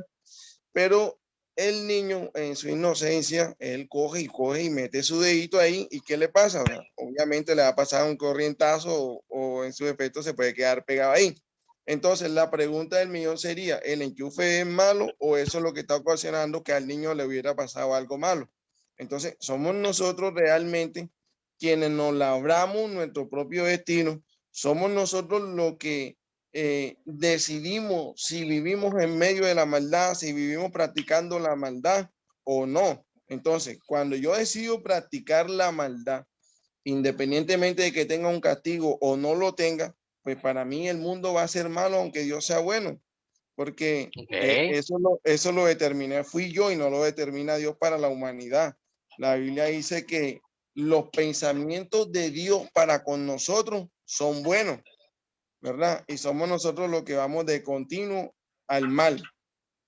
Pero el niño en su inocencia, él coge y mete su dedito ahí, ¿y qué le pasa? Obviamente le va a pasar un corrientazo o en su efecto se puede quedar pegado ahí. Entonces, la pregunta del millón sería, ¿el enchufe es malo o eso es lo que está ocasionando que al niño le hubiera pasado algo malo? Entonces, somos nosotros realmente quienes nos labramos nuestro propio destino, somos nosotros los que decidimos si vivimos en medio de la maldad, si vivimos practicando la maldad o no. Entonces, cuando yo decido practicar la maldad, independientemente de que tenga un castigo o no lo tenga, pues para mí el mundo va a ser malo aunque Dios sea bueno, porque eso lo determiné, fui yo y no lo determina Dios para la humanidad. La Biblia dice que los pensamientos de Dios para con nosotros son buenos, ¿verdad? Y somos nosotros los que vamos de continuo al mal.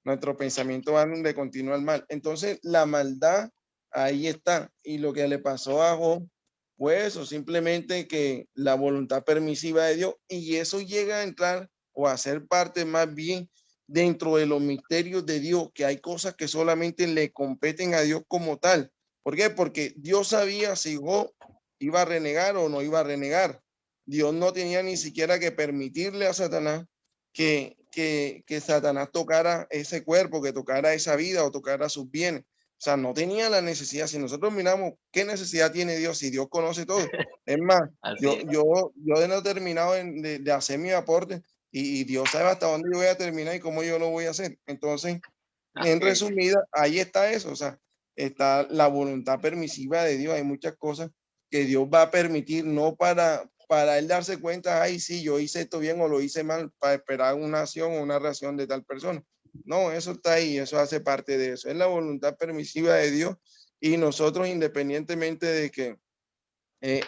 Nuestro pensamiento va de continuo al mal. Entonces, la maldad ahí está. Y lo que le pasó a Job fue eso, simplemente que la voluntad permisiva de Dios, y eso llega a entrar o a ser parte más bien dentro de los misterios de Dios, que hay cosas que solamente le competen a Dios como tal. ¿Por qué? Porque Dios sabía si Job iba a renegar o no iba a renegar. Dios no tenía ni siquiera que permitirle a Satanás que Satanás tocara ese cuerpo, que tocara esa vida o tocara sus bienes. O sea, no tenía la necesidad. Si nosotros miramos qué necesidad tiene Dios, si Dios conoce todo. Es más, yo he terminado de hacer mi aporte y Dios sabe hasta dónde yo voy a terminar y cómo yo lo voy a hacer. Entonces, en resumida, ahí está eso. O sea, está la voluntad permisiva de Dios. Hay muchas cosas que Dios va a permitir, no para él darse cuenta, ay, sí, yo hice esto bien o lo hice mal, para esperar una acción o una reacción de tal persona. No, eso está ahí, eso hace parte de eso. Es la voluntad permisiva de Dios y nosotros, independientemente de que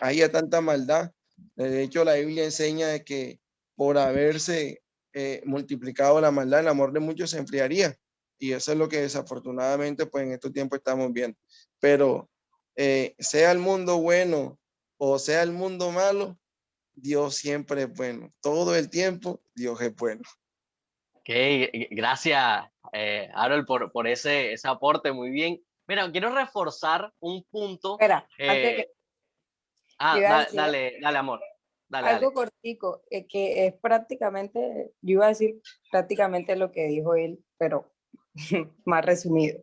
haya tanta maldad, de hecho la Biblia enseña de que por haberse multiplicado la maldad, el amor de muchos se enfriaría. Y eso es lo que desafortunadamente pues en estos tiempos estamos viendo. Pero sea el mundo bueno o sea el mundo malo, Dios siempre es bueno. Todo el tiempo Dios es bueno. Ok, gracias, Harold, por ese aporte, muy bien. Mira, quiero reforzar un punto. Espera, antes que iba a decir Dale, amor. Dale, algo dale. cortico, que es prácticamente, yo iba a decir prácticamente lo que dijo él, pero más resumido.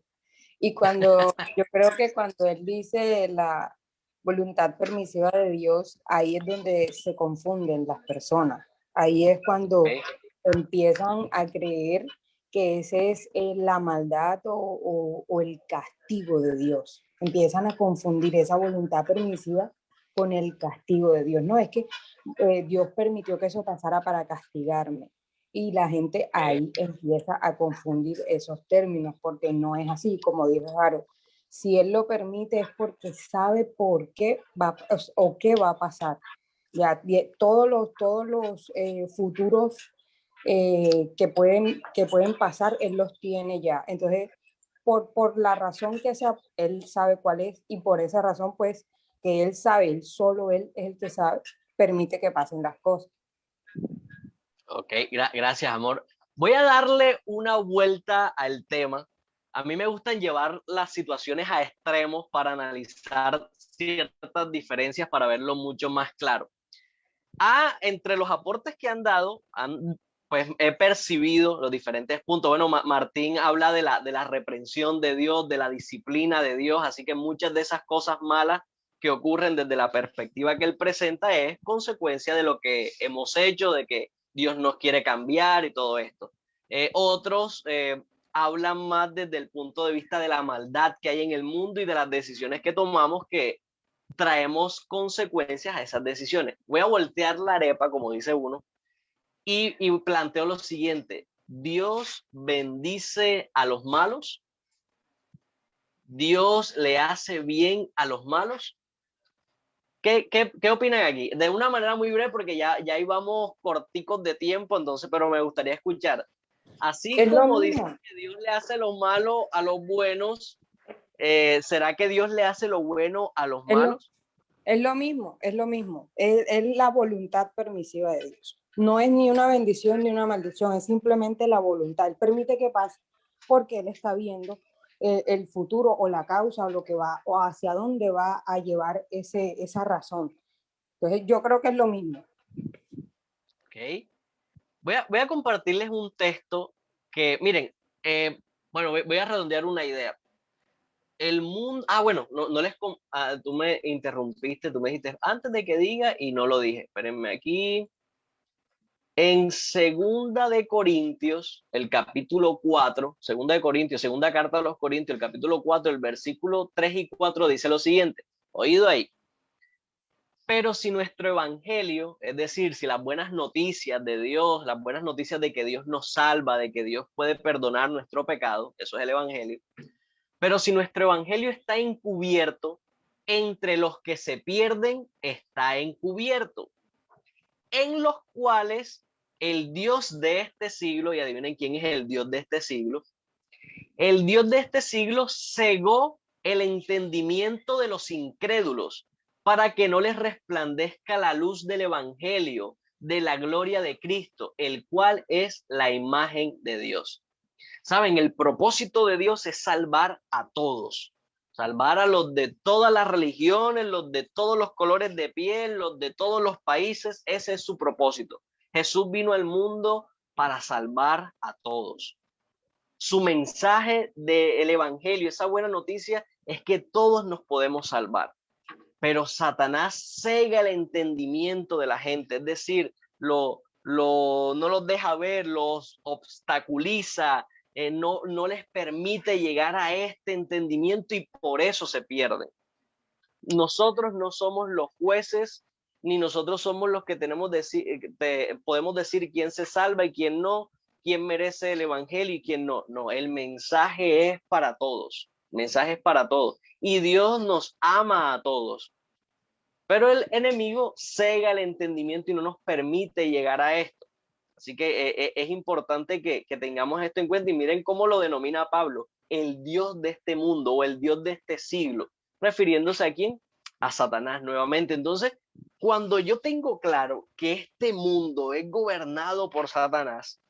Y yo creo que cuando él dice la voluntad permisiva de Dios, ahí es donde se confunden las personas. Ahí es cuando empiezan a creer que ese es la maldad o el castigo de Dios. Empiezan a confundir esa voluntad permisiva con el castigo de Dios. No, es que Dios permitió que eso pasara para castigarme. Y la gente ahí empieza a confundir esos términos porque no es así, como dijo Jaro. Si él lo permite es porque sabe por qué va o qué va a pasar. Ya, todos los futuros que pueden pasar, él los tiene ya. Entonces, por la razón que sea, él sabe cuál es y por esa razón, pues, que él sabe, solo él es el que sabe, permite que pasen las cosas. Ok, gracias, amor. Voy a darle una vuelta al tema. A mí me gustan llevar las situaciones a extremos para analizar ciertas diferencias, para verlo mucho más claro. Entre los aportes que han dado, pues he percibido los diferentes puntos. Bueno, Martín habla de la reprensión de Dios, de la disciplina de Dios, así que muchas de esas cosas malas que ocurren desde la perspectiva que él presenta es consecuencia de lo que hemos hecho, de que Dios nos quiere cambiar y todo esto. Otros hablan más desde el punto de vista de la maldad que hay en el mundo y de las decisiones que tomamos que traemos consecuencias a esas decisiones. Voy a voltear la arepa, como dice uno, y planteo lo siguiente: ¿Dios bendice a los malos? ¿Dios le hace bien a los malos? ¿Qué opinan aquí? De una manera muy breve, porque ya íbamos corticos de tiempo, entonces, pero me gustaría escuchar. Así Es como dicen que Dios le hace lo malo a los buenos, ¿será que Dios le hace lo bueno a los malos? Es lo mismo, es lo mismo. Es la voluntad permisiva de Dios. No es ni una bendición ni una maldición, es simplemente la voluntad. Él permite que pase porque Él está viendo el futuro o la causa o lo que va o hacia dónde va a llevar esa razón. Entonces yo creo que es lo mismo. Ok. Voy a compartirles un texto que, miren, bueno, voy a redondear una idea. El mundo, bueno, no tú me interrumpiste, tú me dijiste antes de que diga y no lo dije. Espérenme aquí. En Segunda de Corintios, el capítulo 4, Segunda de Corintios, segunda carta a los Corintios, el capítulo 4, el versículo 3 y 4 dice lo siguiente. Oído ahí. Pero si nuestro evangelio, es decir, si las buenas noticias de Dios, las buenas noticias de que Dios nos salva, de que Dios puede perdonar nuestro pecado, eso es el evangelio. Pero si nuestro evangelio está encubierto, entre los que se pierden está encubierto, en los cuales el Dios de este siglo, y adivinen quién es el Dios de este siglo, el Dios de este siglo cegó el entendimiento de los incrédulos para que no les resplandezca la luz del evangelio de la gloria de Cristo, el cual es la imagen de Dios. Saben, el propósito de Dios es salvar a todos, salvar a los de todas las religiones, los de todos los colores de piel, los de todos los países. Ese es su propósito. Jesús vino al mundo para salvar a todos. Su mensaje del evangelio, esa buena noticia, es que todos nos podemos salvar. Pero Satanás cega el entendimiento de la gente, es decir, no los deja ver, los obstaculiza, no les permite llegar a este entendimiento y por eso se pierden. Nosotros no somos los jueces, ni nosotros somos los que podemos decir quién se salva y quién no, quién merece el evangelio y quién no. No, el mensaje es para todos. El mensaje es para todos. Y Dios nos ama a todos. Pero el enemigo cega el entendimiento y no nos permite llegar a esto. Así que es importante que tengamos esto en cuenta y miren cómo lo denomina Pablo, el Dios de este mundo o el Dios de este siglo, refiriéndose a quién, a Satanás nuevamente. Entonces, cuando yo tengo claro que este mundo es gobernado por Satanás,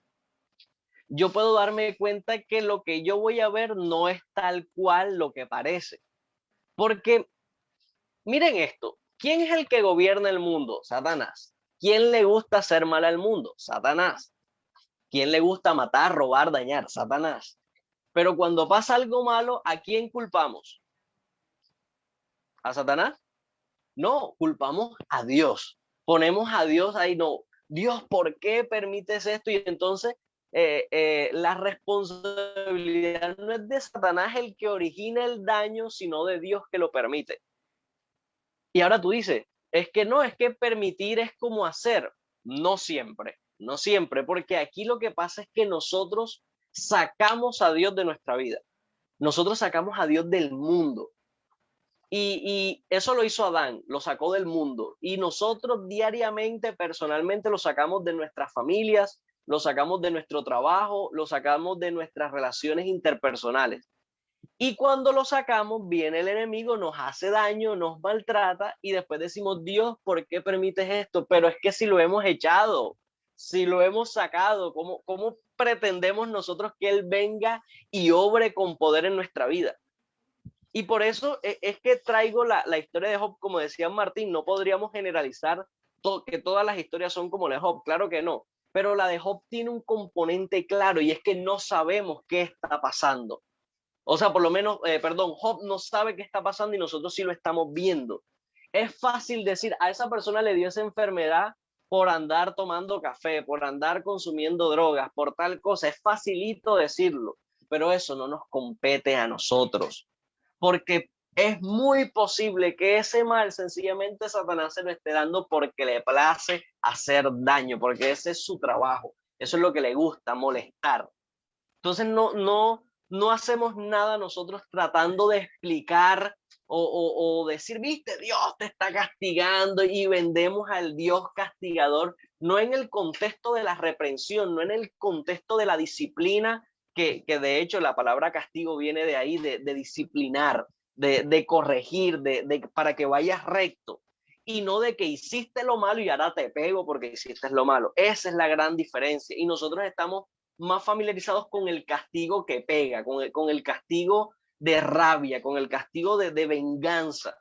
yo puedo darme cuenta que lo que yo voy a ver no es tal cual lo que parece. Porque, miren esto, ¿quién es el que gobierna el mundo? Satanás. ¿Quién le gusta hacer mal al mundo? Satanás. ¿Quién le gusta matar, robar, dañar? Satanás. Pero cuando pasa algo malo, ¿a quién culpamos? ¿A Satanás? No, culpamos a Dios. Ponemos a Dios ahí, no. Dios, ¿por qué permites esto? Y entonces la responsabilidad no es de Satanás el que origina el daño, sino de Dios que lo permite. Y ahora tú dices, es que permitir es como hacer. No siempre, porque aquí lo que pasa es que nosotros sacamos a Dios de nuestra vida. Nosotros sacamos a Dios del mundo. Y eso lo hizo Adán, lo sacó del mundo. Y nosotros diariamente, personalmente, lo sacamos de nuestras familias, lo sacamos de nuestro trabajo, lo sacamos de nuestras relaciones interpersonales. Y cuando lo sacamos, viene el enemigo, nos hace daño, nos maltrata y después decimos, Dios, ¿por qué permites esto? Pero es que si lo hemos echado, si lo hemos sacado, ¿cómo pretendemos nosotros que Él venga y obre con poder en nuestra vida? Y por eso es que traigo la historia de Job, como decía Martín, no podríamos generalizar que todas las historias son como la de Job, claro que no, pero la de Job tiene un componente claro y es que no sabemos qué está pasando. O sea, por lo menos, Job no sabe qué está pasando y nosotros sí lo estamos viendo. Es fácil decir, a esa persona le dio esa enfermedad por andar tomando café, por andar consumiendo drogas, por tal cosa. Es facilito decirlo, pero eso no nos compete a nosotros. Porque es muy posible que ese mal sencillamente Satanás se lo esté dando porque le place hacer daño, porque ese es su trabajo. Eso es lo que le gusta, molestar. Entonces no hacemos nada nosotros tratando de explicar o decir, viste, Dios te está castigando y vendemos al Dios castigador, no en el contexto de la reprensión, no en el contexto de la disciplina, que de hecho la palabra castigo viene de ahí, de disciplinar, de corregir, para que vayas recto. Y no de que hiciste lo malo y ahora te pego porque hiciste lo malo. Esa es la gran diferencia. Y nosotros estamos más familiarizados con el castigo que pega, con el castigo de rabia, con el castigo de venganza.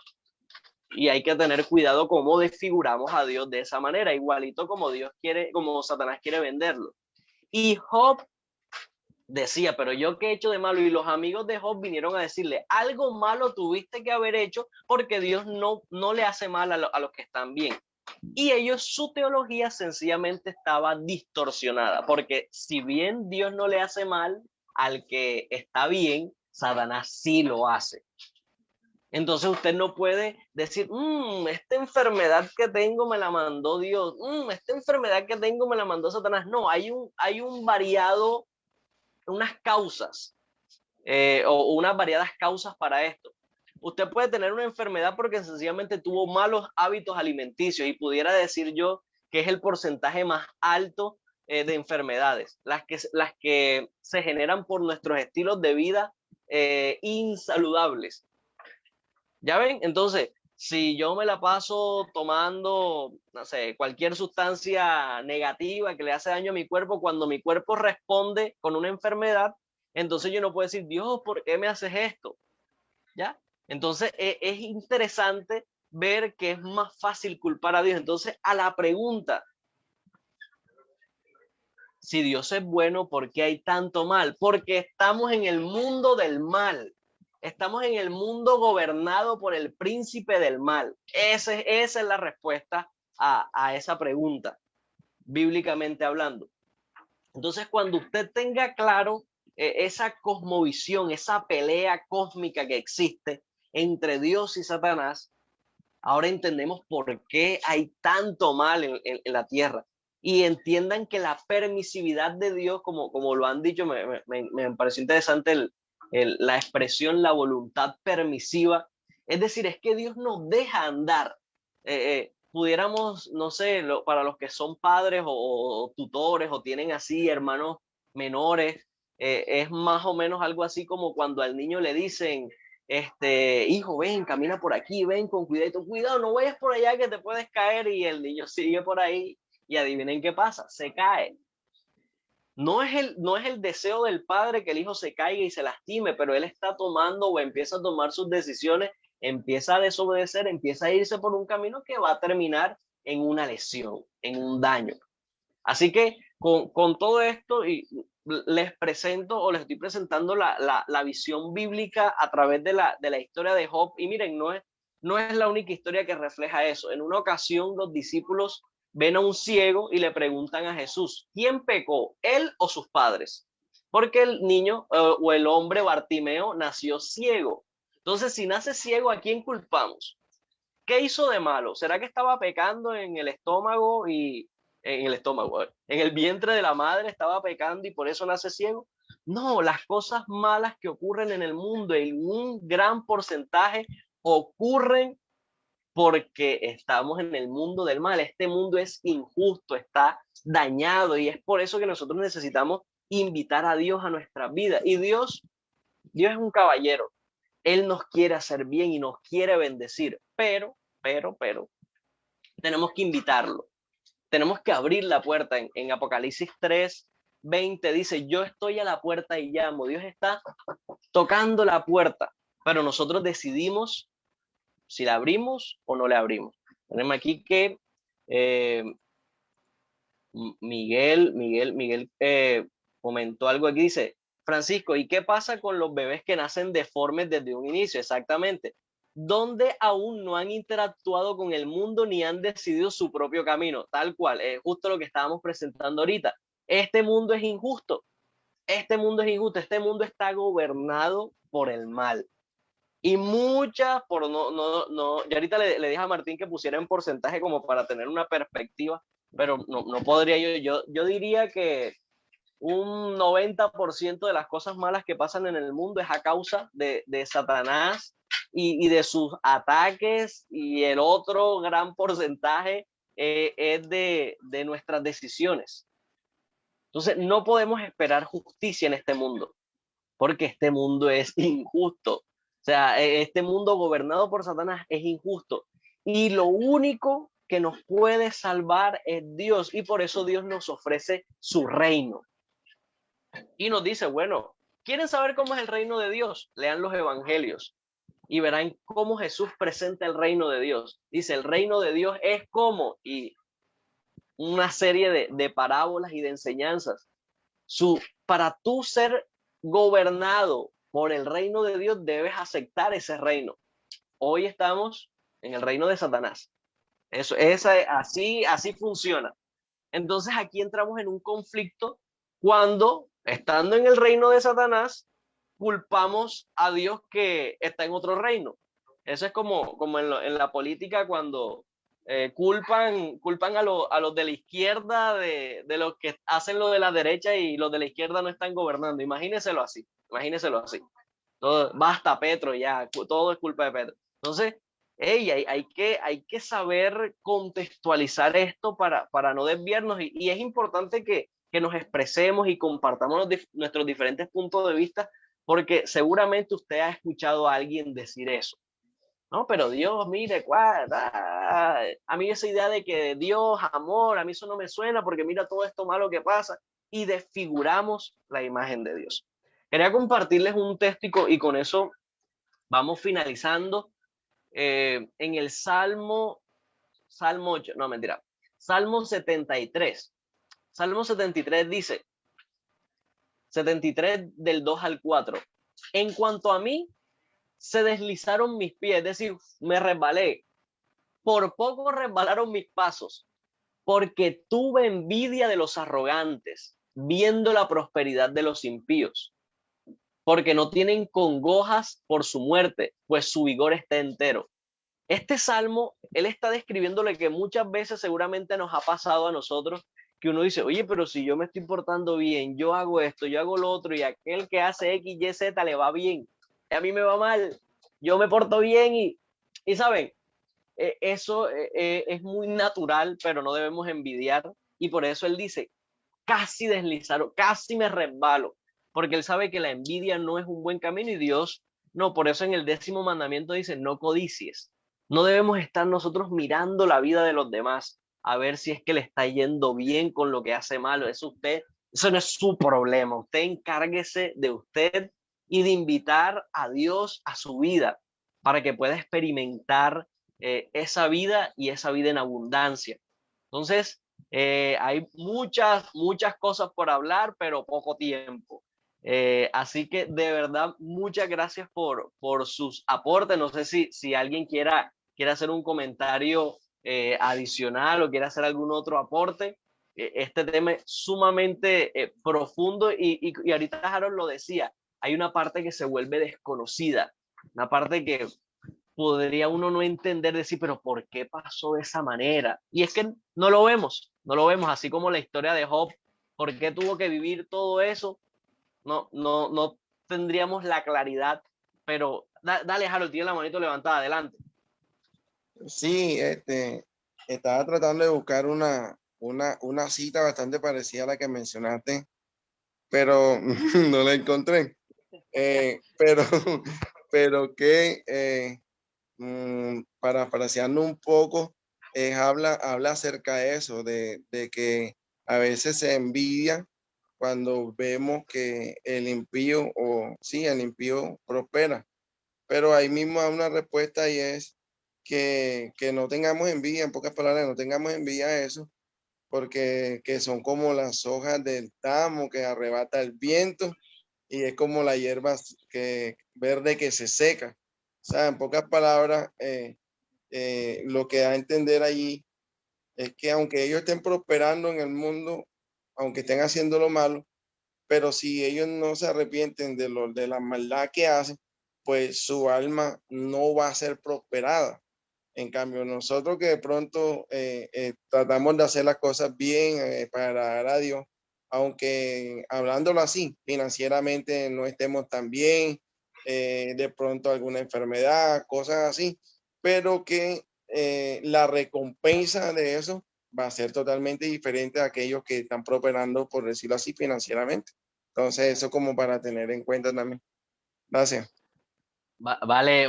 Y hay que tener cuidado cómo desfiguramos a Dios de esa manera, igualito como Dios quiere, como Satanás quiere venderlo. Y Job decía, pero yo qué he hecho de malo, y los amigos de Job vinieron a decirle, algo malo tuviste que haber hecho porque Dios no le hace mal a los que están bien. Y ellos, su teología sencillamente estaba distorsionada, porque si bien Dios no le hace mal al que está bien, Satanás sí lo hace. Entonces usted no puede decir, esta enfermedad que tengo me la mandó Dios, esta enfermedad que tengo me la mandó Satanás. No, hay un variado, unas causas o unas variadas causas para esto. Usted puede tener una enfermedad porque sencillamente tuvo malos hábitos alimenticios, y pudiera decir yo que es el porcentaje más alto de enfermedades, las que se generan por nuestros estilos de vida insaludables. ¿Ya ven? Entonces, si yo me la paso tomando, no sé, cualquier sustancia negativa que le hace daño a mi cuerpo, cuando mi cuerpo responde con una enfermedad, entonces yo no puedo decir, Dios, ¿por qué me haces esto? ¿Ya? Entonces es interesante ver que es más fácil culpar a Dios. Entonces, a la pregunta, si Dios es bueno, ¿por qué hay tanto mal? Porque estamos en el mundo del mal. Estamos en el mundo gobernado por el príncipe del mal. Esa es la respuesta a esa pregunta, bíblicamente hablando. Entonces, cuando usted tenga claro esa cosmovisión, esa pelea cósmica que existe entre Dios y Satanás, ahora entendemos por qué hay tanto mal en la tierra. Y entiendan que la permisividad de Dios, como lo han dicho, me pareció interesante la expresión, la voluntad permisiva. Es decir, es que Dios nos deja andar. Pudiéramos, no sé, para los que son padres o tutores o tienen así hermanos menores, es más o menos algo así como cuando al niño le dicen, hijo, ven, camina por aquí, ven con cuidado, no vayas por allá que te puedes caer, y el niño sigue por ahí y adivinen qué pasa, se cae. No es el deseo del padre que el hijo se caiga y se lastime, pero él está tomando o empieza a tomar sus decisiones, empieza a desobedecer, empieza a irse por un camino que va a terminar en una lesión, en un daño. Así que con todo esto, y les presento o les estoy presentando la visión bíblica a través de la historia de Job. Y miren, no es la única historia que refleja eso. En una ocasión los discípulos ven a un ciego y le preguntan a Jesús, ¿quién pecó, él o sus padres? Porque el niño o el hombre Bartimeo nació ciego. Entonces, si nace ciego, ¿a quién culpamos? ¿Qué hizo de malo? ¿Será que estaba pecando en el estómago en el vientre de la madre estaba pecando y por eso nace ciego? No, las cosas malas que ocurren en el mundo, en un gran porcentaje, ocurren porque estamos en el mundo del mal. Este mundo es injusto, está dañado, y es por eso que nosotros necesitamos invitar a Dios a nuestra vida. Y Dios es un caballero. Él nos quiere hacer bien y nos quiere bendecir, pero tenemos que invitarlo. Tenemos que abrir la puerta. En Apocalipsis 3:20 dice, yo estoy a la puerta y llamo. Dios está tocando la puerta, pero nosotros decidimos si la abrimos o no la abrimos. Tenemos aquí que Miguel comentó algo aquí, dice, Francisco, ¿y qué pasa con los bebés que nacen deformes desde un inicio? Exactamente. Donde aún no han interactuado con el mundo ni han decidido su propio camino, tal cual, es justo lo que estábamos presentando ahorita. Este mundo es injusto, este mundo está gobernado por el mal. Y muchas, y ahorita le dije a Martín que pusiera en porcentaje como para tener una perspectiva, pero no podría yo diría que un 90% de las cosas malas que pasan en el mundo es a causa de Satanás y de sus ataques, y el otro gran porcentaje es de nuestras decisiones. Entonces no podemos esperar justicia en este mundo, porque este mundo es injusto. O sea, este mundo gobernado por Satanás es injusto. Y lo único que nos puede salvar es Dios. Y por eso Dios nos ofrece su reino. Y nos dice, bueno, ¿quieren saber cómo es el reino de Dios? Lean los evangelios. y verán cómo Jesús presenta el reino de Dios. Dice, el reino de Dios es como, y una serie de parábolas y de enseñanzas. Para tú ser gobernado por el reino de Dios, debes aceptar ese reino. Hoy estamos en el reino de Satanás. Así funciona. Entonces aquí entramos en un conflicto cuando, estando en el reino de Satanás, culpamos a Dios que está en otro reino. Eso es como en la política cuando culpan a los de la izquierda de los que hacen lo de la derecha y los de la izquierda no están gobernando. Imagínenselo así. Basta Petro, ya, todo es culpa de Petro. Entonces, hey, hay que saber contextualizar esto para no desviarnos y es importante que nos expresemos y compartamos nuestros diferentes puntos de vista, porque seguramente usted ha escuchado a alguien decir eso. No, pero Dios, mire, a mí esa idea de que Dios, amor, a mí eso no me suena porque mira todo esto malo que pasa y desfiguramos la imagen de Dios. Quería compartirles un texto y con eso vamos finalizando. En el Salmo 8, no, mentira, Salmo 73. Salmo 73 dice, 73 del 2 al 4. En cuanto a mí, se deslizaron mis pies, es decir, me resbalé. Por poco resbalaron mis pasos, porque tuve envidia de los arrogantes, viendo la prosperidad de los impíos, porque no tienen congojas por su muerte, pues su vigor está entero. Este salmo, él está describiéndole que muchas veces seguramente nos ha pasado a nosotros que uno dice, oye, pero si yo me estoy portando bien, yo hago esto, yo hago lo otro, y aquel que hace X, Y, Z le va bien, a mí me va mal, yo me porto bien y ¿saben? Eso es muy natural, pero no debemos envidiar, y por eso él dice, casi deslizaron, casi me resbalo, porque él sabe que la envidia no es un buen camino y Dios, no, por eso en el 10º mandamiento dice, no codicies. No debemos estar nosotros mirando la vida de los demás a ver si es que le está yendo bien con lo que hace malo. Eso no es su problema. Usted encárguese de usted y de invitar a Dios a su vida para que pueda experimentar esa vida y esa vida en abundancia. Entonces, hay muchas cosas por hablar, pero poco tiempo. Así que de verdad, muchas gracias por sus aportes. No sé si alguien quiera hacer un comentario adicional o quiere hacer algún otro aporte. Este tema es sumamente profundo y ahorita Harold lo decía, hay una parte que se vuelve desconocida, una parte que podría uno no entender, decir, pero ¿por qué pasó de esa manera? Y es que no lo vemos, así como la historia de Job, ¿por qué tuvo que vivir todo eso? No tendríamos la claridad, pero dale, Harold, tiene la manito levantada, adelante. Sí, estaba tratando de buscar una cita bastante parecida a la que mencionaste, pero no la encontré. Pero que parafraseando un poco, habla acerca de eso, de que a veces se envidia cuando vemos que el impío prospera. Pero ahí mismo hay una respuesta y es que no tengamos envidia, en pocas palabras, no tengamos envidia de eso, porque que son como las hojas del tamo que arrebata el viento y es como la hierba verde que se seca. O sea, en pocas palabras, lo que da a entender allí es que aunque ellos estén prosperando en el mundo, aunque estén haciendo lo malo, pero si ellos no se arrepienten de la maldad que hacen, pues su alma no va a ser prosperada. En cambio, nosotros que de pronto tratamos de hacer las cosas bien para agradar a Dios, aunque hablándolo así, financieramente no estemos tan bien, de pronto alguna enfermedad, cosas así, pero que la recompensa de eso va a ser totalmente diferente a aquellos que están prosperando, por decirlo así, financieramente. Entonces, eso como para tener en cuenta también. Gracias. Vale,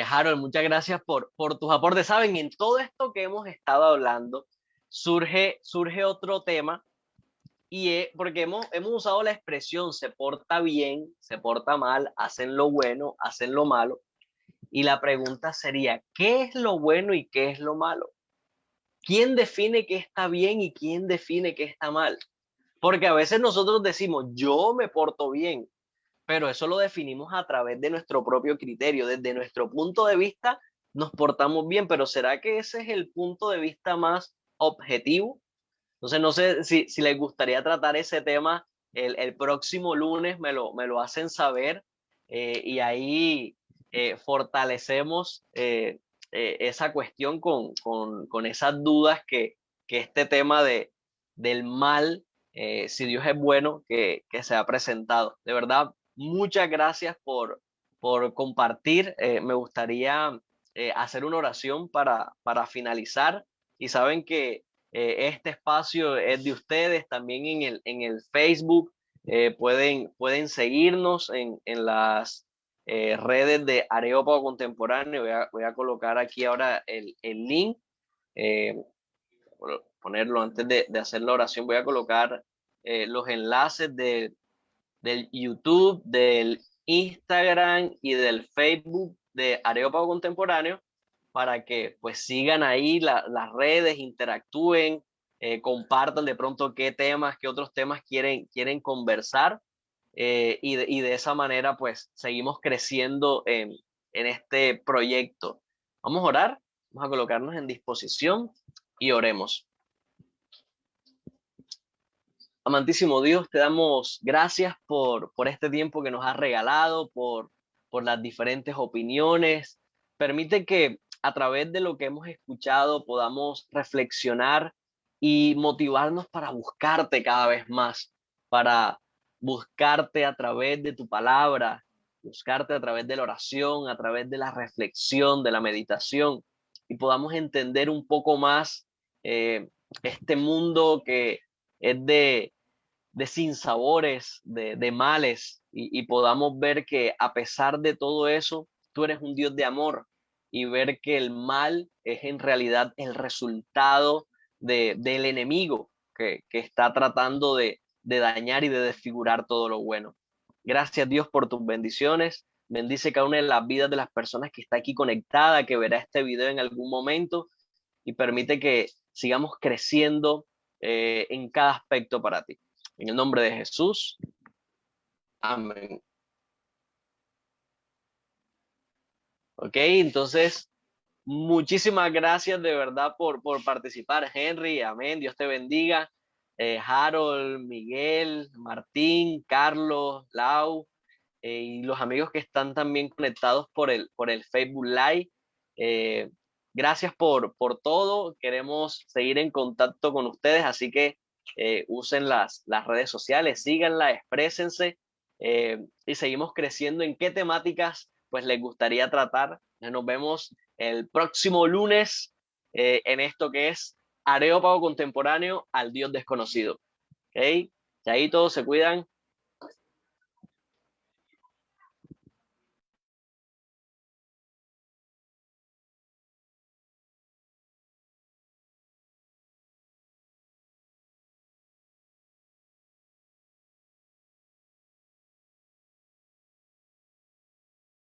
Harold, muchas gracias por tus aportes. Saben, en todo esto que hemos estado hablando, surge otro tema, y porque hemos usado la expresión se porta bien, se porta mal, hacen lo bueno, hacen lo malo. Y la pregunta sería, ¿qué es lo bueno y qué es lo malo? ¿Quién define qué está bien y quién define qué está mal? Porque a veces nosotros decimos, yo me porto bien, pero eso lo definimos a través de nuestro propio criterio. Desde nuestro punto de vista nos portamos bien, pero ¿será que ese es el punto de vista más objetivo? Entonces no sé si les gustaría tratar ese tema el próximo lunes, me lo hacen saber, y ahí fortalecemos esa cuestión con esas dudas que este tema del mal, si Dios es bueno, que se ha presentado. De verdad, muchas gracias por compartir. Me gustaría hacer una oración para finalizar, y saben que este espacio es de ustedes. También en el Facebook pueden seguirnos en las redes de Areópago Contemporáneo. Voy a colocar aquí ahora el link, eh, ponerlo antes de hacer la oración. Voy a colocar los enlaces del YouTube, del Instagram y del Facebook de Areópago Contemporáneo, para que pues sigan ahí las redes, interactúen, compartan de pronto qué otros temas quieren conversar, y de esa manera pues seguimos creciendo en este proyecto. Vamos a orar, vamos a colocarnos en disposición y oremos. Amantísimo Dios, te damos gracias por este tiempo que nos has regalado, por las diferentes opiniones. Permite que a través de lo que hemos escuchado podamos reflexionar y motivarnos para buscarte cada vez más, para buscarte a través de tu palabra, buscarte a través de la oración, a través de la reflexión, de la meditación, y podamos entender un poco más este mundo que es de sinsabores, de males, y podamos ver que a pesar de todo eso, tú eres un Dios de amor, y ver que el mal es en realidad el resultado del enemigo que está tratando de dañar y de desfigurar todo lo bueno. Gracias, Dios, por tus bendiciones. Bendice cada una de las vidas de las personas que está aquí conectada, que verá este video en algún momento, y permite que sigamos creciendo en cada aspecto para ti. En el nombre de Jesús. Amén. Ok, entonces, muchísimas gracias de verdad por participar, Henry. Amén. Dios te bendiga. Harold, Miguel, Martín, Carlos, Lau, y los amigos que están también conectados por el Facebook Live. Gracias por todo. Queremos seguir en contacto con ustedes, así que usen las redes sociales, síganla, exprésense, y seguimos creciendo en qué temáticas pues les gustaría tratar. Nos vemos el próximo lunes en esto que es Areópago Contemporáneo al Dios Desconocido. ¿Ok? Ahí todos se cuidan.